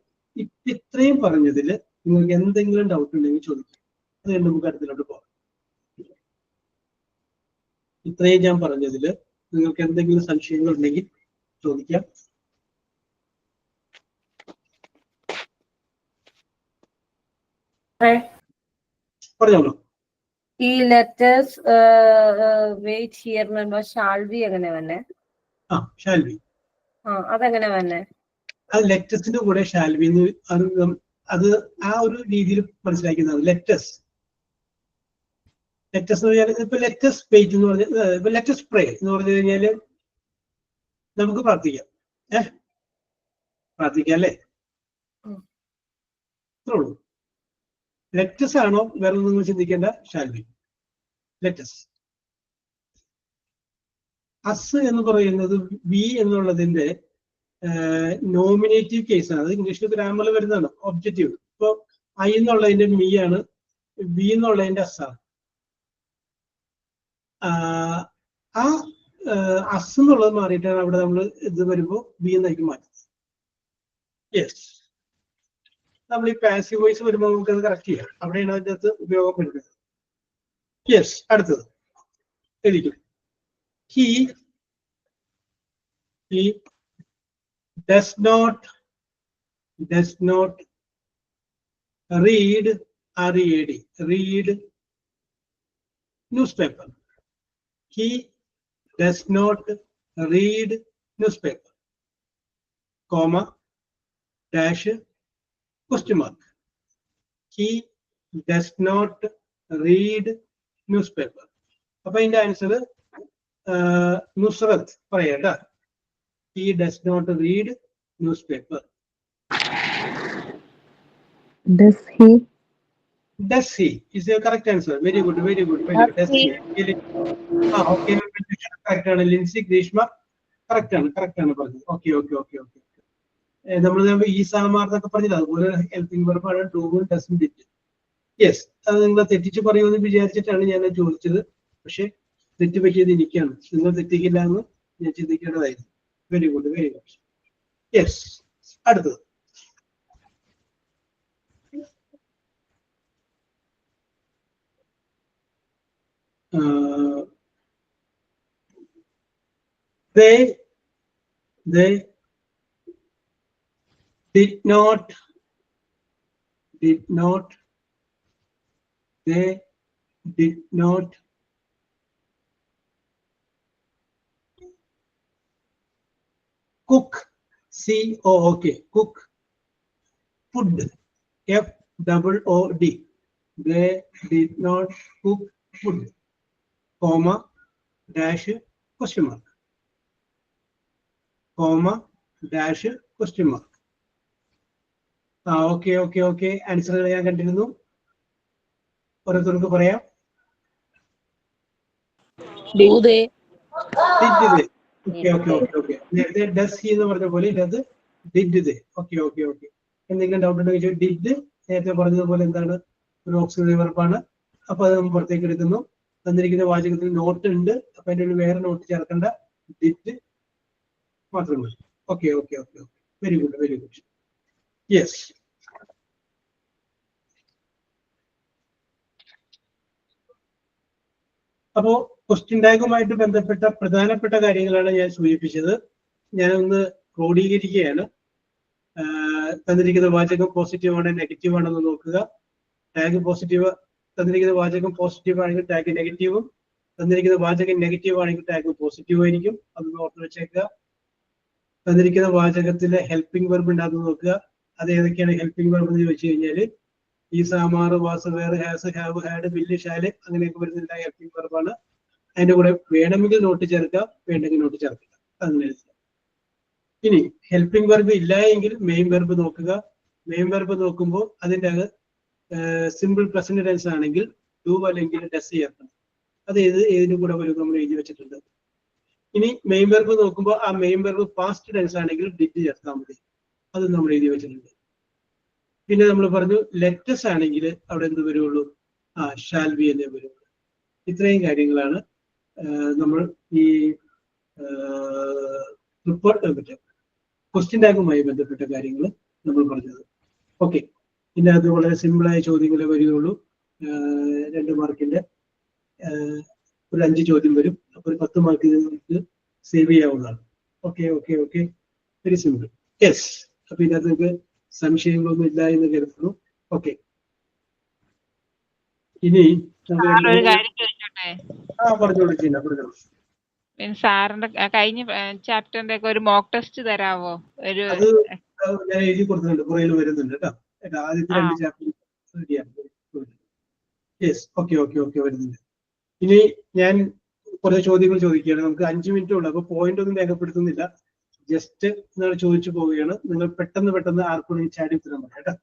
ഇത്രയും പറഞ്ഞതിൽ നിങ്ങൾക്ക് എന്തെങ്കിലും ഡൗട്ട് ഉണ്ടെങ്കിൽ ചോദിക്കും. അത് കഴിഞ്ഞ് നമുക്ക് അടുത്തിലോട്ട് പോകാം. ഇത്രയും ഞാൻ പറഞ്ഞതിൽ നിങ്ങൾക്ക് എന്തെങ്കിലും സംശയങ്ങൾ ഉണ്ടെങ്കിൽ ചോദിക്കാം. പറഞ്ഞോളൂ. ഈ letters wait here shall be എങ്ങനെ വന്നെ? Shall be. അതെങ്ങനെ വന്നെ? അത് ലെറ്റസിന്റെ കൂടെ ഷാൽ ബി അത് ആ ഒരു രീതിയിൽ മനസ്സിലാക്കുന്നത്. ലെറ്റസ് എന്ന് പറഞ്ഞാൽ ഇപ്പൊ ലെറ്റസ് വെയിറ്റ് എന്ന് പറഞ്ഞ ഇപ്പൊ ലെറ്റസ് പ്രേ എന്ന് പറഞ്ഞു കഴിഞ്ഞാല് നമുക്ക് പ്രാർത്ഥിക്കാം. പ്രാർത്ഥിക്കാം അല്ലേ? അത്രേ ഉള്ളൂ. ലെറ്റസ് ആണോ വേറെ ഒന്നും ചിന്തിക്കേണ്ട. Shall be let's. അസ് എന്ന് പറയുന്നത് വി എന്നുള്ളതിന്റെ നോമിനേറ്റീവ് കേസാണ്. അത് ഇംഗ്ലീഷിൽ ഗ്രാമറിൽ വരുന്നതാണ്. ഒബ്ജക്റ്റീവ്. ഇപ്പൊ ഐ എന്നുള്ളതിന്റെ മീ ആണ്, വി എന്നുള്ളതിന്റെ അസ്സാണ്. ആ അസ് എന്നുള്ളത് മാറിയിട്ടാണ് അവിടെ നമ്മൾ ഇത് വരുമ്പോൾ ബി എന്നായിരിക്കും മാറ്റുന്നത്. യെസ്, നമ്മൾ ഈ പാസീവ് വോയിസ് വരുമ്പോൾ നമുക്ക് അത് കറക്റ്റ് ചെയ്യാം. അവിടെയാണ് അതിൻ്റെ അകത്ത് ഉപയോഗപ്പെടുന്നത്. യെസ്, അടുത്തത് എഴുതിക്കും. He does not read read newspaper. He does not read newspaper, comma, dash, question mark. He does not read newspaper. അപ്പൊ അതിന്റെ ആൻസർ നുസ്രത്ത് പറയണ്ട. He does not read newspaper. Does he? Does he is the correct answer. Very good. Does he? Okay, correct ആണ്. ലിൻസി ഗ്രീഷ്മ കറക്റ്റ് ആണ് പറഞ്ഞത്. ഓക്കെ. നമ്മൾ ഈ സാമാർന്നൊക്കെ പറഞ്ഞത് അതുപോലെ ഹെൽപ്പിംഗ് വെർബാണ് ഡൂവും ഡസും ഡിഡ്. യെസ്, അത് നിങ്ങൾ തെറ്റിച്ച് പറയുമെന്ന് വിചാരിച്ചിട്ടാണ് ഞാൻ ചോദിച്ചത്. പക്ഷെ തെറ്റ് പറ്റിയത് എനിക്കാണ്. നിങ്ങൾ തെറ്റിക്കില്ല എന്ന് ഞാൻ ചിന്തിക്കേണ്ടതായിരുന്നു. Very good. യെസ്, അടുത്തത് they did not cook. C-O-O-K, cook food. F-O-O-D. They did not cook food, comma, dash, question mark, comma, dash, question mark. Okay. ആൻസറുകൾ ഞാൻ കണ്ടിരുന്നു. ഓരോരുത്തർക്ക് പറയാം. ഓക്കെ. നേരത്തെ ഡസ് ഹി എന്ന് പറഞ്ഞ പോലെ ഇത് ഡിഡ് ദേ. ഓക്കെ. എന്തെങ്കിലും ഡൗട്ട് ഉണ്ടെങ്കിൽ ഡിഡ് നേരത്തെ പറഞ്ഞതുപോലെ എന്താണ്? ഒരു ഓക്സിലറി വെർബാണ്. അപ്പൊ അത് നമ്മൾ പുറത്തേക്ക് എടുക്കുന്നു. തന്നിരിക്കുന്ന വാചകത്തിൽ നോട്ട് ഉണ്ട്. അപ്പൊ അതിൻ്റെ ഉള്ളിൽ വേറെ നോട്ട് ചേർക്കേണ്ട. ഡിഡ് മാത്രം മതി. ഓക്കെ. Very good. യെസ്. അപ്പോ ക്വസ്റ്റ്യൻ ടാഗുമായിട്ട് ബന്ധപ്പെട്ട പ്രധാനപ്പെട്ട കാര്യങ്ങളാണ് ഞാൻ സൂചിപ്പിച്ചത്. ഞാനൊന്ന് ക്രോഡീകരിക്കുകയാണ്. തന്നിരിക്കുന്ന വാചകം പോസിറ്റീവ് ആണ് നെഗറ്റീവ് ആണെന്ന് നോക്കുക. ടാഗ് പോസിറ്റീവ്, തന്നിരിക്കുന്ന വാചകം പോസിറ്റീവ് ആണെങ്കിൽ ടാഗ് നെഗറ്റീവും, തന്നിരിക്കുന്ന വാചകം നെഗറ്റീവ് ആണെങ്കിൽ ടാഗ് പോസിറ്റീവ് ആയിരിക്കും. അതൊന്ന് ഓർത്ത് വെച്ചേക്കുക. തന്നിരിക്കുന്ന വാചകത്തിലെ ഹെൽപ്പിംഗ് വെർബ് ഉണ്ടാകുന്ന നോക്കുക. അത് ഏതൊക്കെയാണ് ഹെൽപ്പിംഗ് വെർബ് എന്ന് ചോദിച്ചു കഴിഞ്ഞാല് ഈ സാമാർ, was, were, has, have, had, will, shall അങ്ങനെയൊക്കെ വരുന്ന ഹെൽപ്പിംഗ് വെർബാണ്. അതിന്റെ കൂടെ വേണമെങ്കിൽ നോട്ട് ചേർക്കാം, വേണ്ടെങ്കിൽ നോട്ട് ചേർക്കില്ല. അങ്ങനെ. ഇനി ഹെൽപ്പിംഗ് വെർബ് ഇല്ല എങ്കിൽ മെയിൻ വെർബ് നോക്കുക. മെയിൻ വെർബ് നോക്കുമ്പോൾ അതിൻ്റെ സിമ്പിൾ പ്രസന്റ് ടെൻസ് ആണെങ്കിൽ ഡു അല്ലെങ്കിൽ ഡസ് ചേർക്കണം. അത് ഏതിനും കൂടെ വരും നമ്മൾ എഴുതി വെച്ചിട്ടുണ്ട്. ഇനി മെയിൻ വെർബ് നോക്കുമ്പോൾ ആ മെയിൻ വെർബ് പാസ്റ്റ് ടെൻസ് ആണെങ്കിൽ ഡിഡ് ചേർത്താൽ മതി. അത് നമ്മൾ എഴുതി വെച്ചിട്ടുണ്ട്. പിന്നെ നമ്മൾ പറഞ്ഞു ലെറ്റസ് ആണെങ്കിൽ അവിടെ എന്ത് വരുള്ളൂ? ഷാൽ ബി എന്നേ വരുള്ളൂ. ഇത്രയും കാര്യങ്ങളാണ് നമ്മൾ ഈ ക്വസ്റ്റ്യൻ ടാഗുമായി ബന്ധപ്പെട്ട കാര്യങ്ങൾ നമ്മൾ പറഞ്ഞത്. ഓക്കെ. പിന്നെ അത് വളരെ സിമ്പിളായ ചോദ്യങ്ങളെ വരികയുള്ളൂ. 2 മാർക്കിന്റെ ഒരു 5 ചോദ്യം വരും. അപ്പൊ ഒരു 10 മാർക്ക് നമുക്ക് സേവ് ചെയ്യാവുന്നതാണ്. ഓക്കെ. Very simple. യെസ്. അപ്പൊ ഇതിനകത്ത് നിങ്ങൾക്ക് സംശയങ്ങളൊന്നും ഇല്ല എന്ന് കരുതുന്നു. ഓക്കെ. ഇനി ഒരു കാര്യം ചോദിച്ചോട്ടെ? പറഞ്ഞോളൂ ചീന, പറഞ്ഞോളൂ. സാറിന്റെ കഴിഞ്ഞ ചാപ്റ്ററിന്റെ ഒക്കെ ഒരു മോക്ക് ടെസ്റ്റ് തരാവോ? ഒരു അത് ഞാൻ എഴുതി കൊടുത്തിട്ടുണ്ട്, പുറയിൽ വരുന്നുണ്ട് കേട്ടോ. ആദ്യത്തെ 2 ചാപ്റ്റർ യെസ്, ഓക്കെ വരുന്നുണ്ട്. ഇനി ഞാൻ കുറേ ചോദ്യങ്ങൾ ചോദിക്കുകയാണ്. നമുക്ക് 5 മിനിറ്റ് ഉള്ളു, അപ്പൊ പോയിന്റ് ഒന്നും രേഖപ്പെടുത്തുന്നില്ല. ജസ്റ്റ് നിങ്ങൾ ചോദിച്ചു പോവുകയാണ്. നിങ്ങൾ പെട്ടെന്ന് ആർക്കും ചാടി ഉത്തരം പറയാം കേട്ടോ.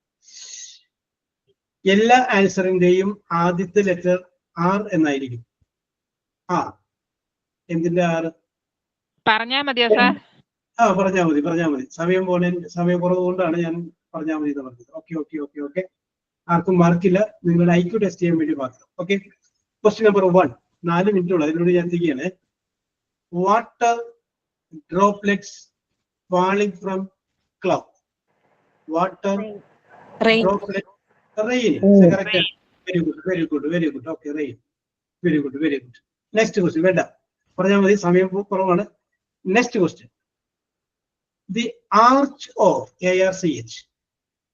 എല്ലാ ആൻസറിന്റെയും ആദ്യത്തെ ലെറ്റർ ആർ എന്നായിരിക്കും. എന്തിന്റെ ആർ? പറഞ്ഞാ മതിയോ സാർ? പറഞ്ഞാൽ മതി. സമയം കുറവ് കൊണ്ടാണ് ഞാൻ പറഞ്ഞാൽ മതി എന്ന് പറഞ്ഞത്. ഓക്കെ. ആർക്കും മാർക്കില്ല, നിങ്ങളുടെ IQ ടെസ്റ്റ് ചെയ്യാൻ വേണ്ടി മാത്രം. ഓക്കെ. ക്വസ്റ്റ്യൻ നമ്പർ 1, 4 മിനിറ്റ് ഉള്ളു, അതിനോട് ഞാൻ എത്തിക്കുകയാണ്. Water droplets falling from cloud. Water droplet, rain. Correct. Very good. Okay, rain. Very good. Next question. വേണ്ട, പറഞ്ഞാൽ മതി, സമയം കുറവാണ്. Next question. The arch of ARCH,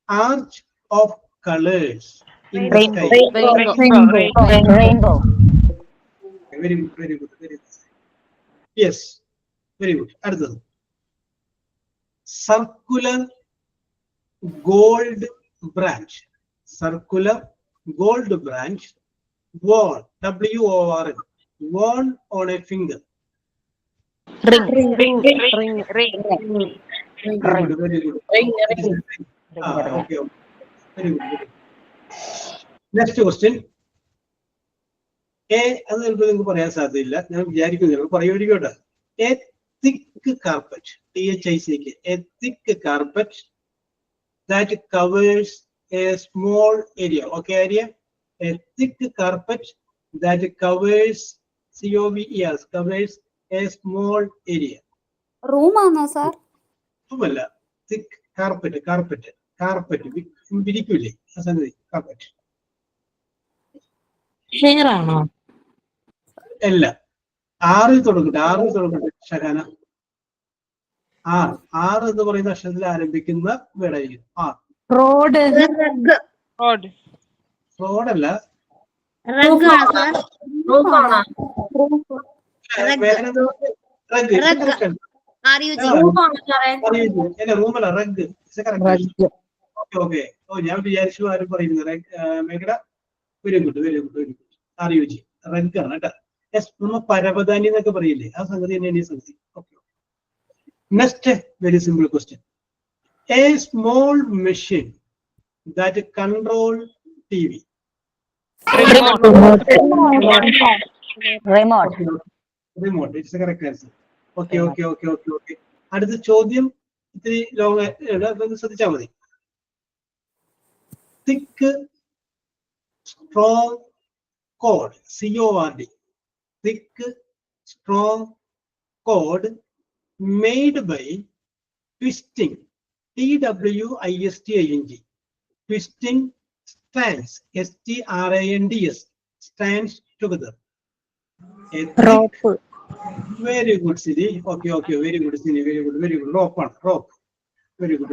arch of colors in the sky. Rainbow. Very good. Yes, very good. അടുത്തത്, circular gold branch. Worn, WORN, worn on a finger. Ring. Very good. Okay. Very good. Next question. അത് ചിലപ്പോൾ നിങ്ങൾക്ക് പറയാൻ സാധ്യതയില്ല, ഞാൻ വിചാരിക്കുന്നില്ല, പറയുമായിരിക്കട്ടെ. A thick carpet, THICK, a thick carpet that covers a small area. Okay, area. A thick carpet that covers COVER, covers a small area. Room ആണോ സാർ? റൂമല്ല, thick carpet വിരിക്കൂലേ ആ സംഗതി, carpet. ഹെയർ ആണോ? അല്ല, ആറിൽ തുടങ്ങട്ടെ ഷഹാന. ആർ എന്ന് പറയുന്ന അക്ഷരത്തിൽ ആരംഭിക്കുന്ന വേർഡായിരിക്കും. റോഡ്. റോഡല്ല, റൂമല്ല, റഗ്. ഓക്കെ. ഞാൻ വിചാരിച്ചു ആരും പറയുന്നത് മേഘട. Very good. RUG, റഗ് ആണ് കേട്ടോ. നമ്മ പരവതാനി എന്നൊക്കെ പറയില്ലേ, ആ സംഗതി തന്നെയാണ് ഈ സംഗതി. Okay. Next, very simple question. A small machine that control TV. Remote. It's the correct answer. Okay. അടുത്ത ചോദ്യം ഇത്തിരി ലോങ്, ശ്രദ്ധിച്ചാൽ മതി. Thick strong cord, CORD. Thick strong cord made by twisting, TWISTING. Twisting strands, STRANDS, strands together. Rope. Very good, Siri. Okay. Very good, Siri. Very good. Rope. Very good.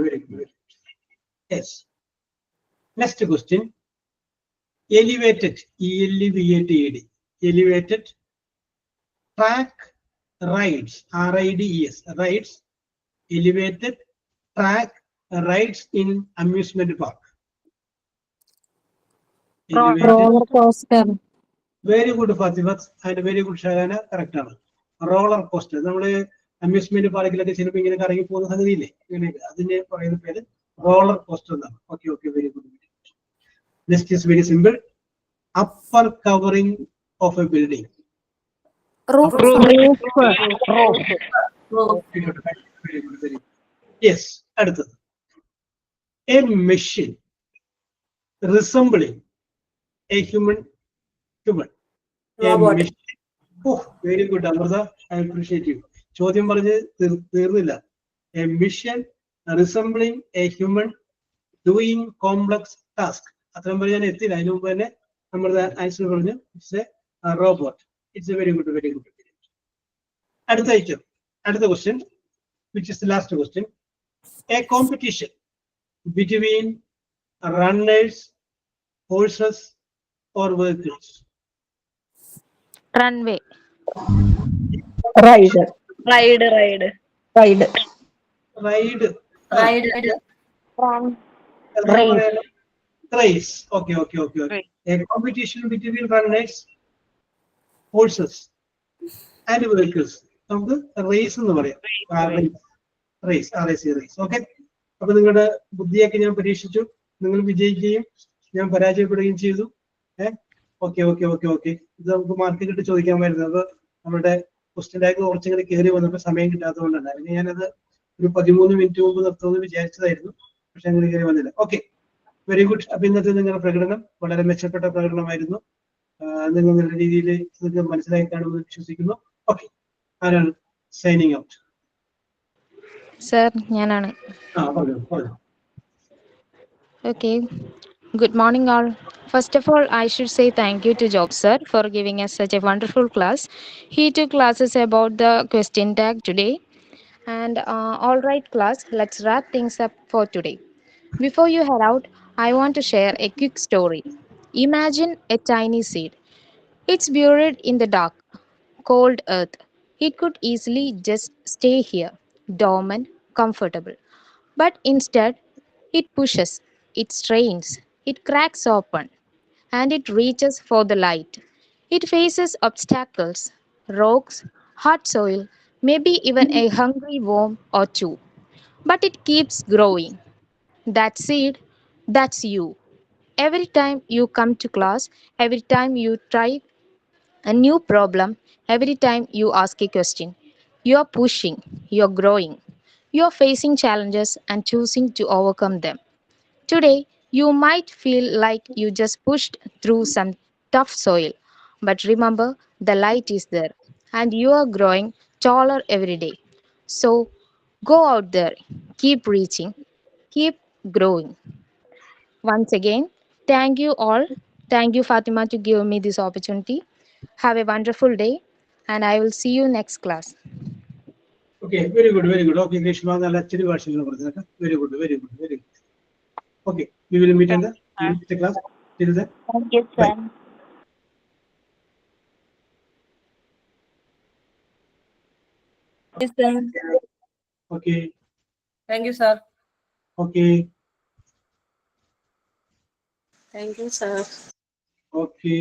Yes. Next question. Elevated, ELEVATED. Elevated track rides, RIDES, rides. Elevated track rides in amusement park. Roller coaster. Very good, Fatima, and very good, Shahana. Correct. Roller coaster. നമ്മള് അമ്യൂസ്മെന്റ് പാർക്കിലൊക്കെ ചിലപ്പോൾ ഇങ്ങനെ കറങ്ങി പോകുന്ന സംഗതിയില്ലേ, അതിനെ പറയുന്ന പേര് റോളർ കോസ്റ്റർ എന്നാണ്. Okay. Very good. Next is very simple. Upper covering of a building. Roof. Very good. Yes. അടുത്തത്, a machine resembling a human. Very good, Amrita. I appreciate you. ചോദ്യം പറഞ്ഞ് തീർന്നില്ല. A machine resembling a human doing complex task. അത്രയും പറഞ്ഞ് ഞാൻ എത്തിയില്ല, അതിന് മുമ്പ് തന്നെ നമ്മുടെ ആൻസർ പറഞ്ഞു. It's A robot. It's A very good. അടുത്ത question, which is the last question. A competition between runners, horses, or vehicles? Runway. Ride. Ride. Ride. Ride. Ride. Run. എന്താ Race. പറയാ? Race. Okay. A competition between runners, horses and vehicles. നമുക്ക് റേസ് എന്ന് പറയാം. റേസ്. ഓക്കെ. അപ്പൊ നിങ്ങളുടെ ബുദ്ധിയൊക്കെ ഞാൻ പരീക്ഷിച്ചു. നിങ്ങൾ വിജയിക്കുകയും ഞാൻ പരാജയപ്പെടുകയും ചെയ്തു. ഓക്കെ. ഇത് നമുക്ക് മാർക്ക് കിട്ടി ചോദിക്കാമായിരുന്നു. അപ്പൊ നമ്മുടെ ക്വസ്റ്റ്യൻ ടാഗ് കുറച്ചിങ്ങനെ കയറി വന്നപ്പോൾ സമയം കിട്ടാത്തതുകൊണ്ടാണ്. അല്ലെങ്കിൽ ഞാനത് ഒരു 13 മിനിറ്റ് മുമ്പ് നിർത്തുമെന്ന് വിചാരിച്ചതായിരുന്നു. പക്ഷെ അങ്ങനെ കയറി വന്നില്ല. Okay, very good. അപ്പൊ ഇന്നത്തെ നിങ്ങളുടെ പ്രകടനം വളരെ മെച്ചപ്പെട്ട പ്രകടനമായിരുന്നു. നിങ്ങൾ നല്ല രീതിയിൽ നിങ്ങൾക്ക് മനസ്സിലായി കാണുമെന്ന് വിശ്വസിക്കുന്നു. ഓക്കെ, ആരാണ് സൈനിങ് ഔട്ട്? സർ, ഞാനാണ്. പറഞ്ഞു. Okay. Good morning, all. First of all, I should say thank you to Job sir for giving us such a wonderful class. He took classes about the question tag today. And all right, class, let's wrap things up for today. Before you head out, I want to share a quick story. Imagine a tiny seed. It's buried in the dark, cold earth. It could easily just stay here, dormant, comfortable. But instead, it pushes, it strains, it cracks open, and it reaches for the light. It faces obstacles, rocks, hard soil, maybe even a hungry worm or two. But it keeps growing. That seed, that's you. Every time you come to class, every time you try a new problem, every time you ask a question, you are pushing, you are growing, you are facing challenges and choosing to overcome them. Today, you might feel like you just pushed through some tough soil, but remember the light is there and you are growing taller every day. So go out there, keep reaching, keep growing. Once again, thank you all. Thank you, Fatima, to give me this opportunity. Have a wonderful day, and I will see you next class. Okay, very good. Okay, Greeshma നല്ല അച്ചടി ഭാഷയിലാണ് പറഞ്ഞത്. Very good. Okay, we will meet in the class. Till then, Thank you, sir. Yes, sir. Okay. Thank you, sir. Okay. Thank you, sir. Okay.